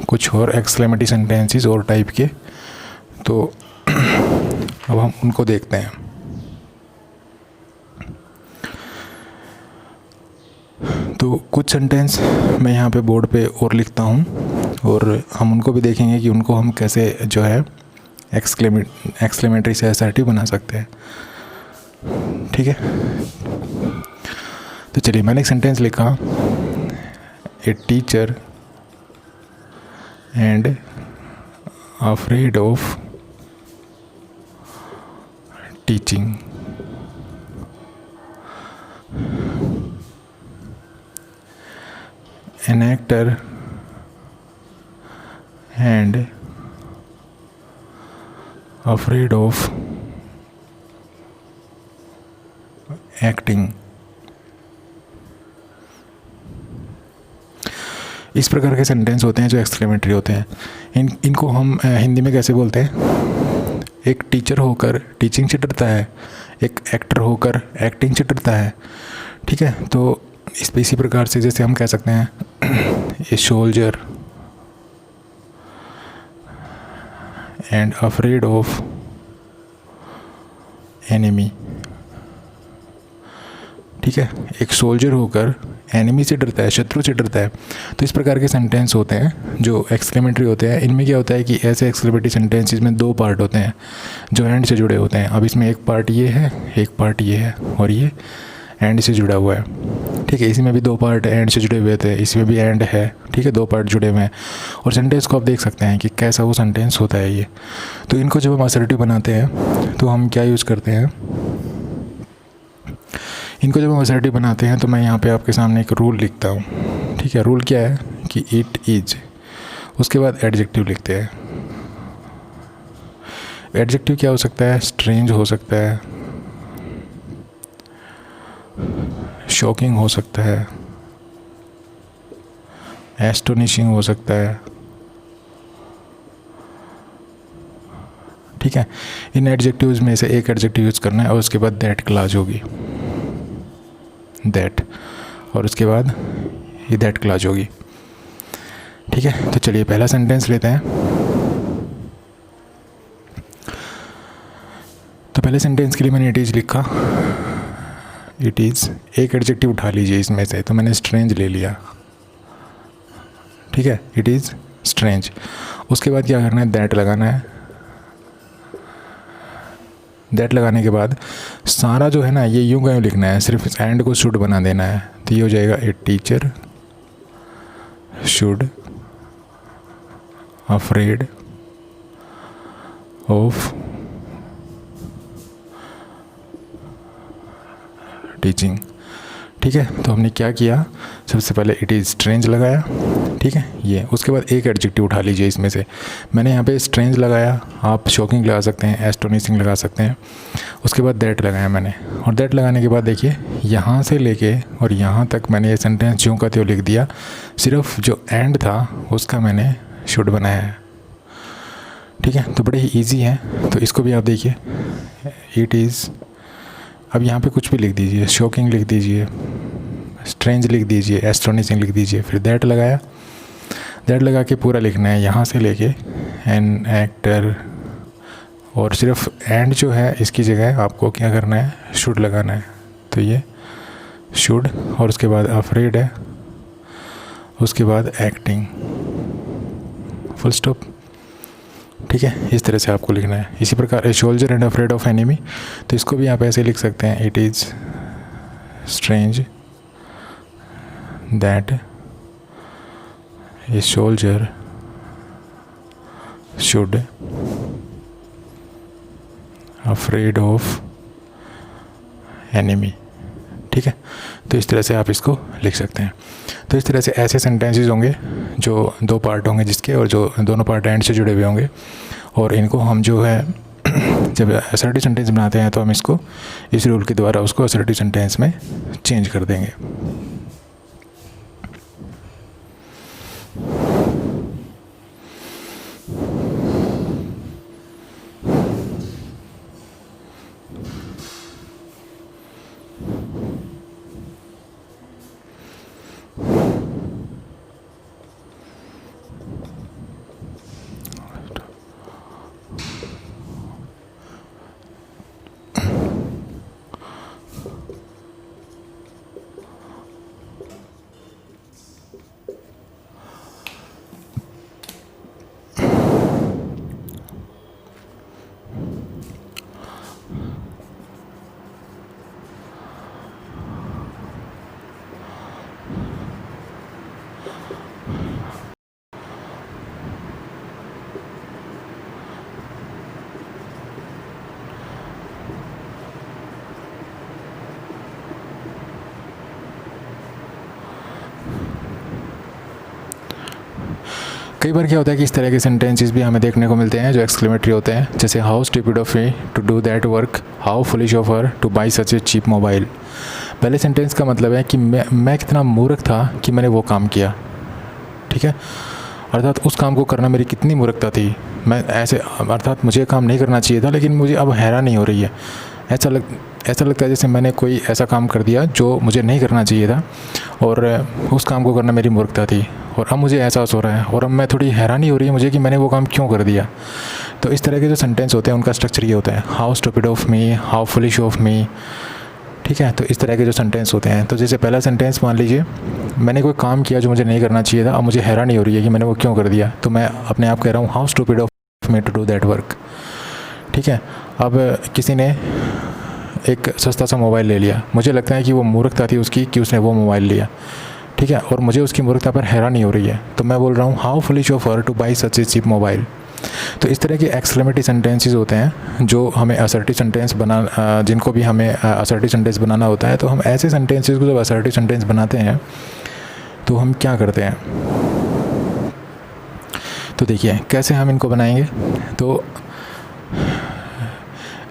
Speaker 1: कुछ और एक्सक्लेमेटरी सेंटेंसेस और टाइप के, तो अब हम उनको देखते हैं। तो कुछ सेंटेंस मैं यहाँ पे बोर्ड पे और लिखता हूँ और हम उनको भी देखेंगे कि उनको हम कैसे जो है एक्सक्लेमेटरी से असर्टिव बना सकते हैं। ठीक है, तो चलिए मैंने एक सेंटेंस लिखा, a teacher and afraid of teaching. An actor and afraid of acting। इस प्रकार के सेंटेंस होते हैं जो एक्सक्लेमेटरी होते हैं। इनको हम हिंदी में कैसे बोलते हैं? एक टीचर होकर टीचिंग से डरता है, एक एक्टर होकर एक्टिंग से डरता है। ठीक है, तो इसी प्रकार से जैसे हम कह सकते हैं a soldier and afraid of enemy. ठीक है, एक सोल्जर होकर एनिमी से डरता है, शत्रु से डरता है। तो इस प्रकार के सेंटेंस होते हैं जो एक्सक्लेमेटरी होते हैं। इनमें क्या होता है कि ऐसे एक्सक्लेमेटरी सेंटेंसेस में दो पार्ट होते हैं जो एंड से जुड़े होते हैं। अब इसमें एक पार्ट ये है, एक पार्ट ये है और ये एंड से जुड़ा हुआ है। ठीक है, इसी में भी दो पार्ट एंड से जुड़े हुए थे, इसमें भी एंड है। ठीक है, दो पार्ट जुड़े हुए हैं और सेंटेंस को आप देख सकते हैं कि कैसा वो सेंटेंस होता है ये। तो इनको जब हम असर्टिव बनाते हैं तो हम क्या यूज़ करते हैं? इनको जब हम असर्टिव बनाते हैं तो मैं यहाँ पे आपके सामने एक रूल लिखता हूँ। ठीक है, रूल क्या है कि इट इज़, उसके बाद एडजेक्टिव लिखते हैं। एडजेक्टिव क्या हो सकता है? स्ट्रेंज हो सकता है, शॉकिंग हो सकता है, एस्टोनिशिंग हो सकता है। ठीक है, इन एडजेक्टिव्स में से एक एडजेक्टिव यूज़ करना है और उसके बाद दैट क्लॉज होगी, दैट, और उसके बाद ये दैट क्लॉज होगी। ठीक है, तो चलिए पहला सेंटेंस लेते हैं। तो पहले सेंटेंस के लिए मैंने इट इज़ लिखा, इट इज़, एक एडजेक्टिव उठा लीजिए इसमें से, तो मैंने स्ट्रेंज ले लिया। ठीक है, इट इज़ स्ट्रेंज। उसके बाद क्या करना है? दैट लगाना है। दैट लगाने के बाद सारा जो है ना ये यूँ का यूँ लिखना है, सिर्फ एंड को शुड बना देना है। तो ये हो जाएगा a teacher should afraid of teaching. ठीक है, तो हमने क्या किया? सबसे पहले इट इज़ स्ट्रेंज लगाया। ठीक है, ये उसके बाद एक एडजेक्टिव उठा लीजिए इसमें से। मैंने यहाँ पे स्ट्रेंज लगाया, आप शॉकिंग लगा सकते हैं, एस्टोनिशिंग लगा सकते हैं। उसके बाद दैट लगाया मैंने, और दैट लगाने के बाद देखिए यहाँ से लेके और यहाँ तक मैंने ये सेंटेंस ज्यों का त्यों लिख दिया। सिर्फ जो एंड था उसका मैंने शुड बनाया है। ठीक है, तो बड़े ही ईजी है। तो इसको भी आप देखिए, इट इज़, अब यहाँ पे कुछ भी लिख दीजिए, शॉकिंग लिख दीजिए, स्ट्रेंज लिख दीजिए, एस्टोनिशिंग लिख दीजिए, फिर दैट लगाया। दैट लगा के पूरा लिखना है यहाँ से लेके एन एक्टर, और सिर्फ एंड जो है इसकी जगह आपको क्या करना है? शुड लगाना है। तो ये शुड, और उसके बाद अफ्रेड है, उसके बाद एक्टिंग, फुल स्टॉप। ठीक है, इस तरह से आपको लिखना है। इसी प्रकार a soldier and afraid of enemy, तो इसको भी आप ऐसे लिख सकते हैं, it is strange that a soldier should afraid of enemy. ठीक है, तो इस तरह से आप इसको लिख सकते हैं। तो इस तरह से ऐसे सेंटेंसेस होंगे जो दो पार्ट होंगे जिसके, और जो दोनों पार्ट एंड से जुड़े हुए होंगे, और इनको हम जो है जब असर्टिव सेंटेंस बनाते हैं तो हम इसको इस रूल के द्वारा उसको असर्टिव सेंटेंस में चेंज कर देंगे। कई बार क्या होता है कि इस तरह के सेंटेंसेस भी हमें देखने को मिलते हैं जो एक्सक्लेमेटरी होते हैं, जैसे how stupid of me to do that work, how foolish of her to buy such a cheap mobile. पहले सेंटेंस का मतलब है कि मैं कितना मूर्ख था कि मैंने वो काम किया, ठीक है, अर्थात उस काम को करना मेरी कितनी मूर्खता थी, मैं ऐसे अर्थात मुझे काम नहीं करना चाहिए था लेकिन मुझे अब हैरानी हो रही है। ऐसा लगता है जैसे मैंने कोई ऐसा काम कर दिया जो मुझे नहीं करना चाहिए था और उस काम को करना मेरी मूर्खता थी और अब मुझे एहसास हो रहा है और अब मैं थोड़ी हैरानी हो रही है मुझे कि मैंने वो काम क्यों कर दिया। तो इस तरह के जो सेंटेंस होते हैं उनका स्ट्रक्चर ये होता है, how stupid of me, how foolish of me, ठीक है। तो इस तरह के जो सेंटेंस होते हैं, तो जैसे पहला सेंटेंस मान लीजिए मैंने कोई काम किया जो मुझे नहीं करना चाहिए था, अब मुझे हैरानी हो रही है कि मैंने वो क्यों कर दिया, तो मैं अपने आप कह रहा हूँ how stupid of me to do that work, ठीक है। अब किसी ने एक सस्ता सा मोबाइल ले लिया, मुझे लगता है कि वो मूर्खता थी उसकी कि उसने वो मोबाइल लिया, ठीक है, और मुझे उसकी मूर्खता पर हैरानी हो रही है, तो मैं बोल रहा हूँ how foolish of her to buy such a cheap mobile. तो इस तरह के एक्सक्लेमेटरी सेंटेंसेस होते हैं जो हमें असर्टिव सेंटेंस जिनको भी हमें असर्टिव सेंटेंस बनाना होता है। तो हम ऐसे सेंटेंसेस को जब असर्टिव सेंटेंस बनाते हैं तो हम क्या करते हैं, तो देखिए कैसे हम इनको बनाएंगे। तो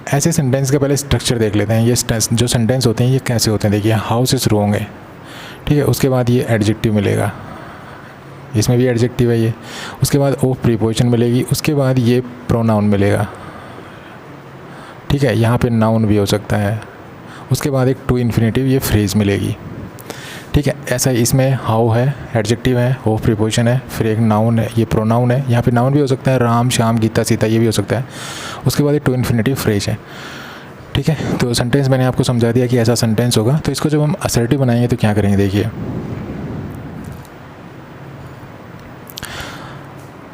Speaker 1: ऐसे सेंटेंस का पहले स्ट्रक्चर देख लेते हैं, ये जो सेंटेंस होते हैं ये कैसे होते हैं। देखिए हाउ से शुरू होंगे, ठीक है, उसके बाद ये एडजेक्टिव मिलेगा, इसमें भी एडजेक्टिव है ये, उसके बाद ऑफ प्रीपोजिशन मिलेगी, उसके बाद ये प्रोनाउन मिलेगा, ठीक है, यहाँ पे नाउन भी हो सकता है, उसके बाद एक टू इन्फिनेटिव ये फ्रेज मिलेगी, ठीक है। ऐसा ही इसमें हाउ है, एडजेक्टिव है, ऑफ प्रीपोजिशन है, फिर एक नाउन है, ये प्रोनाउन है, यहाँ पे नाउन भी हो सकता है, राम श्याम गीता सीता ये भी हो सकता है, उसके बाद एक टू इन्फिनेटिव फ्रेज है, ठीक है। तो सेंटेंस मैंने आपको समझा दिया कि ऐसा सेंटेंस होगा। तो इसको जब हम असर्टिव बनाएंगे तो क्या करेंगे, देखिए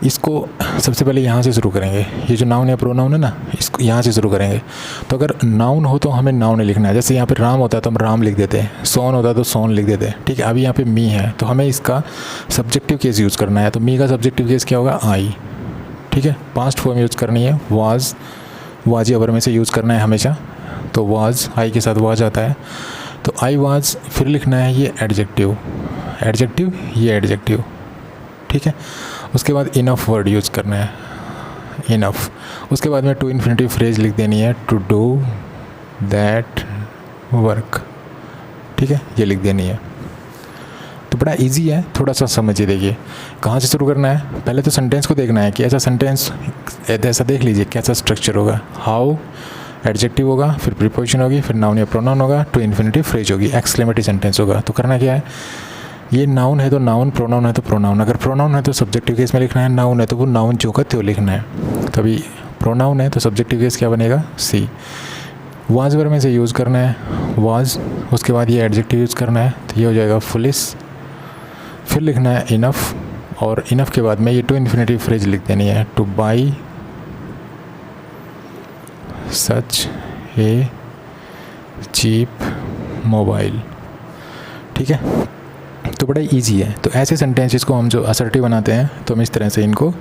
Speaker 1: इसको सबसे पहले यहाँ से शुरू करेंगे, ये जो नाउन या प्रोनाउन है ना, इसको यहाँ से शुरू करेंगे। तो अगर नाउन हो तो हमें नाउन लिखना है, जैसे यहाँ पे राम होता है तो हम राम लिख देते हैं, सोन होता है तो सोन लिख देते हैं, ठीक है। अभी यहाँ पे मी है तो हमें इसका सब्जेक्टिव केस यूज़ करना है, तो मी का सब्जेक्टिव केस क्या होगा, आई, ठीक है। पास्ट फॉर्म यूज़ करनी है, वाज या वर में से यूज़ करना है हमेशा, तो वाज आई के साथ वाज आता है, तो आई वाज, फिर लिखना है ये एडजेक्टिव, ये एडजेक्टिव, ठीक है। उसके बाद इनफ वर्ड यूज़ करना है, इनफ, उसके बाद में टू इन्फिनेटिव फ्रेज लिख देनी है, टू डू दैट वर्क, ठीक है, ये लिख देनी है। तो बड़ा इजी है, थोड़ा सा समझिए। देखिए कहाँ से शुरू करना है, पहले तो सेंटेंस को देखना है कि ऐसा सेंटेंस ऐसा देख लीजिए कैसा स्ट्रक्चर होगा, हाउ एडजेक्टिव होगा, फिर प्रीपोजिशन होगी, फिर नाउन या प्रोनाउन होगा, टू इन्फिनेटिव फ्रेज होगी, एक्सक्लेमेटरी सेंटेंस होगा। तो करना क्या है, ये नाउन है तो नाउन, प्रोनाउन है तो प्रोनाउन, अगर प्रोनाउन है तो सब्जेक्टिव केस में लिखना है, नाउन है तो वो नाउन जो का त्यो लिखना है। तभी प्रोनाउन है तो सब्जेक्टिव केस क्या बनेगा, सी। वाज वर में से यूज़ करना है वाज, उसके बाद ये एडजेक्टिव यूज़ करना है, तो ये हो जाएगा फुलिश, फिर लिखना है इनफ, और इनफ के बाद में ये टू इन्फिनेटिव फ्रेज लिख देनी है, to buy such a cheap mobile, ठीक है। तो बड़ा इजी है। तो ऐसे सेंटेंसेस को हम जो असर्टिव बनाते हैं तो हम इस तरह से इनको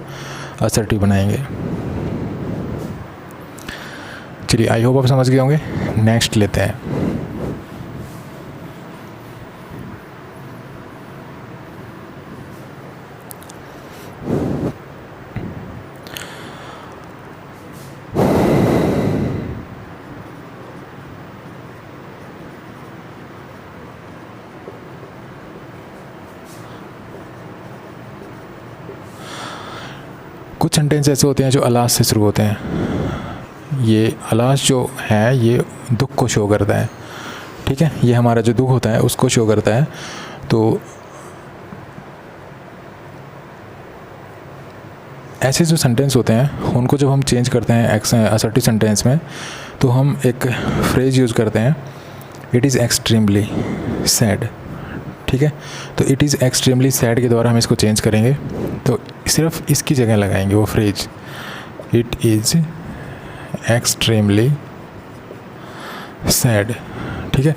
Speaker 1: असर्टिव बनाएंगे। चलिए आई होप आप समझ गए होंगे। नेक्स्ट लेते हैं। कुछ सेंटेंस ऐसे होते हैं जो अलास से शुरू होते हैं। ये अलास जो है ये दुख को शो करता है, ठीक है, ये हमारा जो दुख होता है उसको शो करता है। तो ऐसे जो सेंटेंस होते हैं उनको जब हम चेंज करते हैं असर्टिव सेंटेंस में, तो हम एक फ्रेज़ यूज़ करते हैं, इट इज़ एक्सट्रीमली सैड, ठीक है। तो इट इज़ एक्सट्रीमली सैड के द्वारा हम इसको चेंज करेंगे, तो सिर्फ इसकी जगह लगाएंगे वो phrase, it is extremely sad, ठीक है।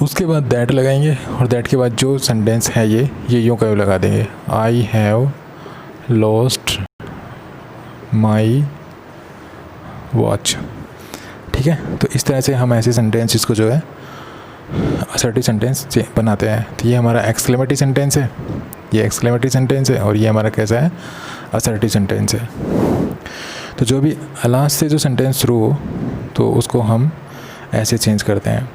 Speaker 1: उसके बाद दैट लगाएंगे और दैट के बाद जो सेंटेंस है ये यूँ का लगा देंगे, आई हैव लॉस्ट माई वॉच, ठीक है। तो इस तरह से हम ऐसे सेंटेंस इसको जो है असर्टिव सेंटेंस बनाते हैं। तो ये हमारा एक्सक्लेमेटरी सेंटेंस है, ये एक्सक्लेमेटरी सेंटेंस है, और ये हमारा कैसा है, असर्टिव सेंटेंस है। तो जो भी अलास से जो सेंटेंस शुरू हो तो उसको हम ऐसे चेंज करते हैं।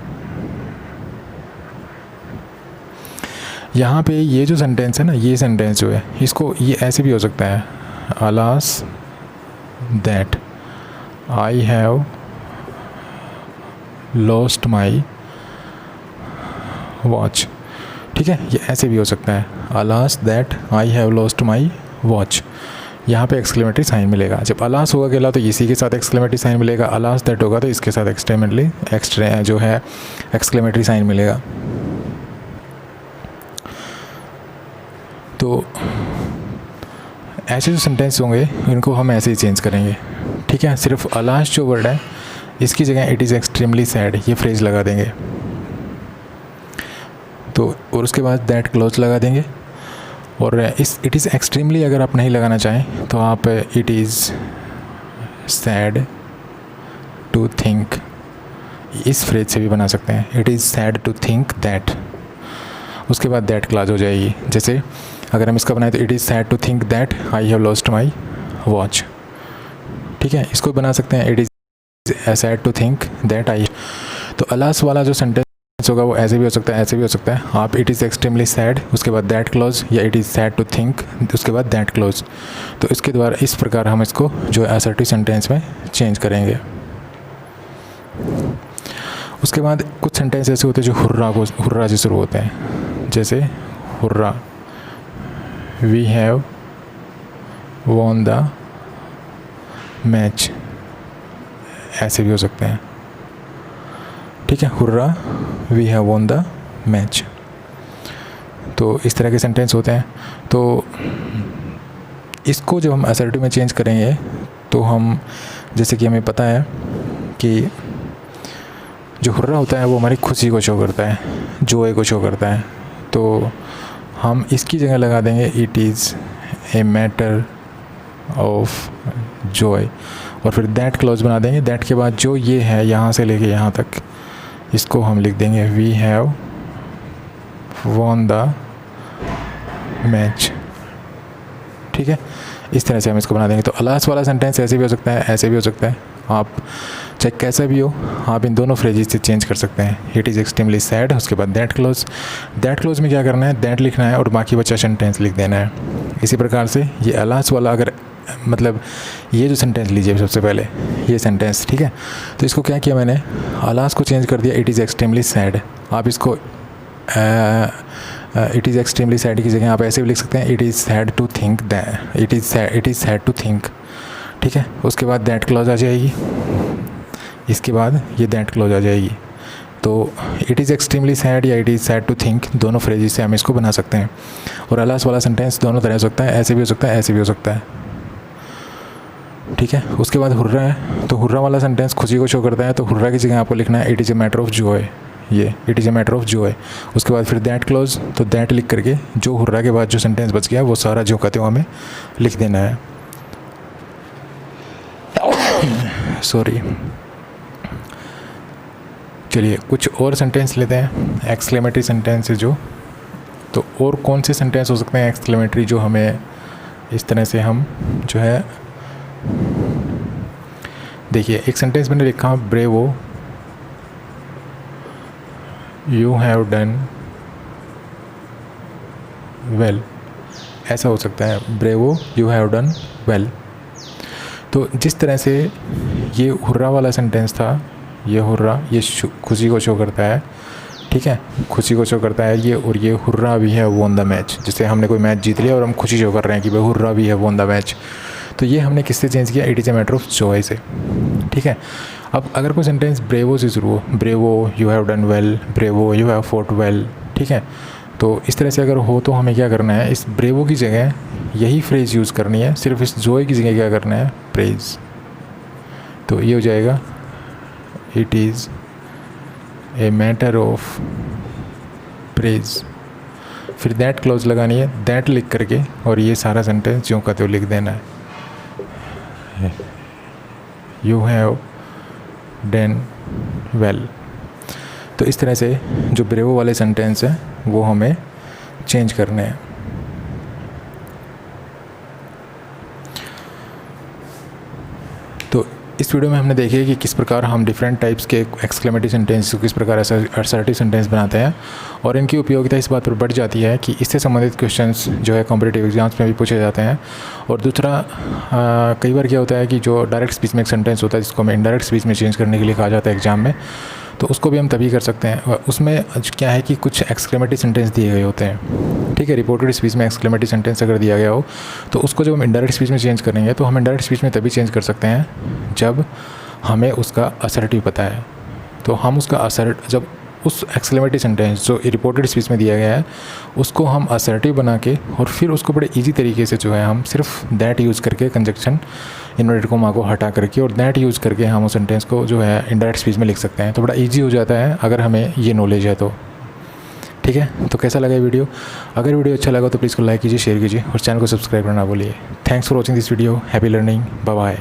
Speaker 1: यहाँ पे ये जो सेंटेंस है ना, ये सेंटेंस जो है इसको ये ऐसे भी हो सकता है, alas that I have lost my watch, ठीक है, ये ऐसे भी हो सकता है, alas that I have lost my watch. यहाँ पे एक्सक्लेमेटरी साइन मिलेगा। जब अलास होगा अकेला तो इसी के साथ एक्सक्लेमेटरी साइन मिलेगा, अलास दैट होगा तो इसके साथ एक्सट्रा जो है एक्सक्लेमेटरी साइन मिलेगा। तो ऐसे जो सेंटेंस होंगे इनको हम ऐसे ही चेंज करेंगे, ठीक है। सिर्फ अलास जो वर्ड है इसकी जगह इट इज़ एक्सट्रीमली सैड ये फ्रेज लगा देंगे, तो और उसके बाद दैट क्लोज लगा देंगे। और इस इट इज़ एक्सट्रीमली अगर आप नहीं लगाना चाहें तो आप it is sad to think इस फ्रेज से भी बना सकते हैं, it is sad to think that, उसके बाद दैट क्लॉज हो जाएगी। जैसे अगर हम इसका बनाए तो it is sad to think that I have lost my watch, ठीक है, इसको बना सकते हैं, it is sad to think that I. तो अलास वाला जो सेंटेंस होगा वो ऐसे भी हो सकता है, ऐसे भी हो सकता है। आप इट इज़ एक्सट्रीमली सैड उसके बाद दैट क्लोज, या it is sad to think उसके बाद दैट क्लोज। तो इसके द्वारा इस प्रकार हम इसको जो है असर्टिव सेंटेंस में चेंज करेंगे। उसके बाद कुछ सेंटेंस ऐसे होते हैं जो हुर्रा से शुरू होते हैं, जैसे hurrah, we have won the match, ऐसे भी हो सकते हैं, ठीक है, hurrah we have won the match. तो इस तरह के सेंटेंस होते हैं। तो इसको जब हम असर्टिव में चेंज करेंगे तो हम, जैसे कि हमें पता है कि जो हुर्रा होता है वो हमारी खुशी को शो करता है, जॉय को शो करता है, तो हम इसकी जगह लगा देंगे it is a matter of Joy, और फिर दैट क्लॉज बना देंगे। दैट के बाद जो ये है यहाँ से लेके यहाँ तक इसको हम लिख देंगे we have won the match, ठीक है। इस तरह से हम इसको बना देंगे। तो अलास वाला सेंटेंस ऐसे भी हो सकता है, ऐसे भी हो सकता है, आप चाहे कैसा भी हो आप इन दोनों फ्रेजेस से चेंज कर सकते हैं। इट इज़ एक्सट्रीमली सैड उसके बाद दैट क्लोज में क्या करना है, दैट लिखना है और बाकी बचा सेंटेंस लिख देना है। इसी प्रकार से ये अलास वाला, अगर मतलब ये जो सेंटेंस लीजिए सबसे पहले ये सेंटेंस, ठीक है, तो इसको क्या किया मैंने, अलास को चेंज कर दिया, इट इज़ एक्सट्रीमली सैड। आप इसको इट इज़ एक्सट्रीमली सैड की जगह आप ऐसे भी लिख सकते हैं, it is sad to think that, it is sad to think, ठीक है। उसके बाद दैट क्लॉज आ जाएगी, इसके बाद ये दैट क्लॉज आ जाएगी। तो इट इज़ एक्सट्रीमली सैड या it is sad to think दोनों फ्रेजेस से हम इसको बना सकते हैं। और अलास वाला सेंटेंस दोनों तरह हो सकता है, ऐसे भी हो सकता है, ऐसे भी हो सकता है, ठीक है। उसके बाद हुर्रा है, तो हुर्रा वाला सेंटेंस खुशी को शो करता है, तो हुर्रा की जगह आपको लिखना है it is a matter of joy, ये it is a matter of joy. उसके बाद फिर दैट क्लोज, तो दैट लिख करके जो हुर्रा के बाद जो सेंटेंस बच गया वो सारा जो कहते हो हमें लिख देना है। सॉरी, चलिए कुछ और सेंटेंस लेते हैं एक्सक्लेमेटरी सेंटेंस है जो। तो और कौन से सेंटेंस हो सकते हैं एक्सक्लेमेटरी जो हमें इस तरह से हम जो है, देखिए एक सेंटेंस मैंने लिखा bravo you have done well, ऐसा हो सकता है bravo you have done well, तो जिस तरह से ये हुर्रा वाला सेंटेंस था, ये हुर्रा ये खुशी को शो करता है, ठीक है, खुशी को शो करता है ये, और ये हुर्रा भी है वॉन द मैच, जैसे हमने कोई मैच जीत लिया और हम खुशी शो कर रहे हैं कि भाई हुर्रा भी है वॉन द मैच। तो ये हमने किससे चेंज किया, it is a matter of Joy से, ठीक है। अब अगर कोई सेंटेंस ब्रेवो से शुरू हो, bravo you have done well, bravo you have fought well, ठीक है, तो इस तरह से अगर हो तो हमें क्या करना है, इस ब्रेवो की जगह यही फ्रेज़ यूज़ करनी है, सिर्फ इस जॉय की जगह क्या करना है, प्रेज़। तो ये हो जाएगा it is a matter of praise, फिर दैट क्लॉज लगानी है, दैट लिख करके, और ये सारा सेंटेंस ज्यों का त्यों लिख देना है, यू हैव डन वेल। तो इस तरह से जो ब्रेवो वाले सेंटेंस हैं वो हमें चेंज करने हैं। तो इस वीडियो में हमने देखे कि किस प्रकार हम डिफरेंट टाइप्स के एक्सक्लेमेटरी सेंटेंस को किस प्रकार असर्टिव सेंटेंस बनाते हैं, और इनकी उपयोगिता इस बात पर बढ़ जाती है कि इससे संबंधित क्वेश्चंस जो है कॉम्पिटिटिव एग्जाम्स में भी पूछे जाते हैं। और दूसरा, कई बार क्या होता है कि जो डायरेक्ट स्पीच में एक सेंटेंस होता है जिसको हमें इनडायरेक्ट स्पीच में चेंज करने के लिए कहा जाता है एग्जाम में, तो उसको भी हम तभी कर सकते हैं। उसमें क्या है कि कुछ एक्सक्लेमेटरी सेंटेंस दिए गए होते हैं, ठीक है, रिपोर्टेड स्पीच में एक्सक्लेमेटरी सेंटेंस अगर दिया गया हो तो उसको जब हम इनडायरेक्ट स्पीच में चेंज करेंगे तो हम इनडायरेक्ट स्पीच में तभी चेंज कर सकते हैं जब हमें उसका असर्टिव पता है। तो हम उसका जब उस एक्सक्लेमेटरी सेंटेंस जो रिपोर्टेड स्पीच में दिया गया है उसको हम असर्टिव बना के, और फिर उसको बड़े इजी तरीके से जो है हम सिर्फ दैट यूज़ करके, कंजक्शन इन्वर्टेड कोमा को हटा करके और दैट यूज़ करके हम उस सेंटेंस को जो है इनडायरेक्ट स्पीच में लिख सकते हैं। तो बड़ा इजी हो जाता है अगर हमें ये नॉलेज है तो, ठीक है। तो कैसा लगा ये वीडियो? अगर वीडियो अच्छा लगा तो प्लीज़ को लाइक कीजिए, शेयर कीजिए और चैनल को सब्सक्राइब करना ना भूलिए। Thanks for watching this video. Happy learning. Bye bye.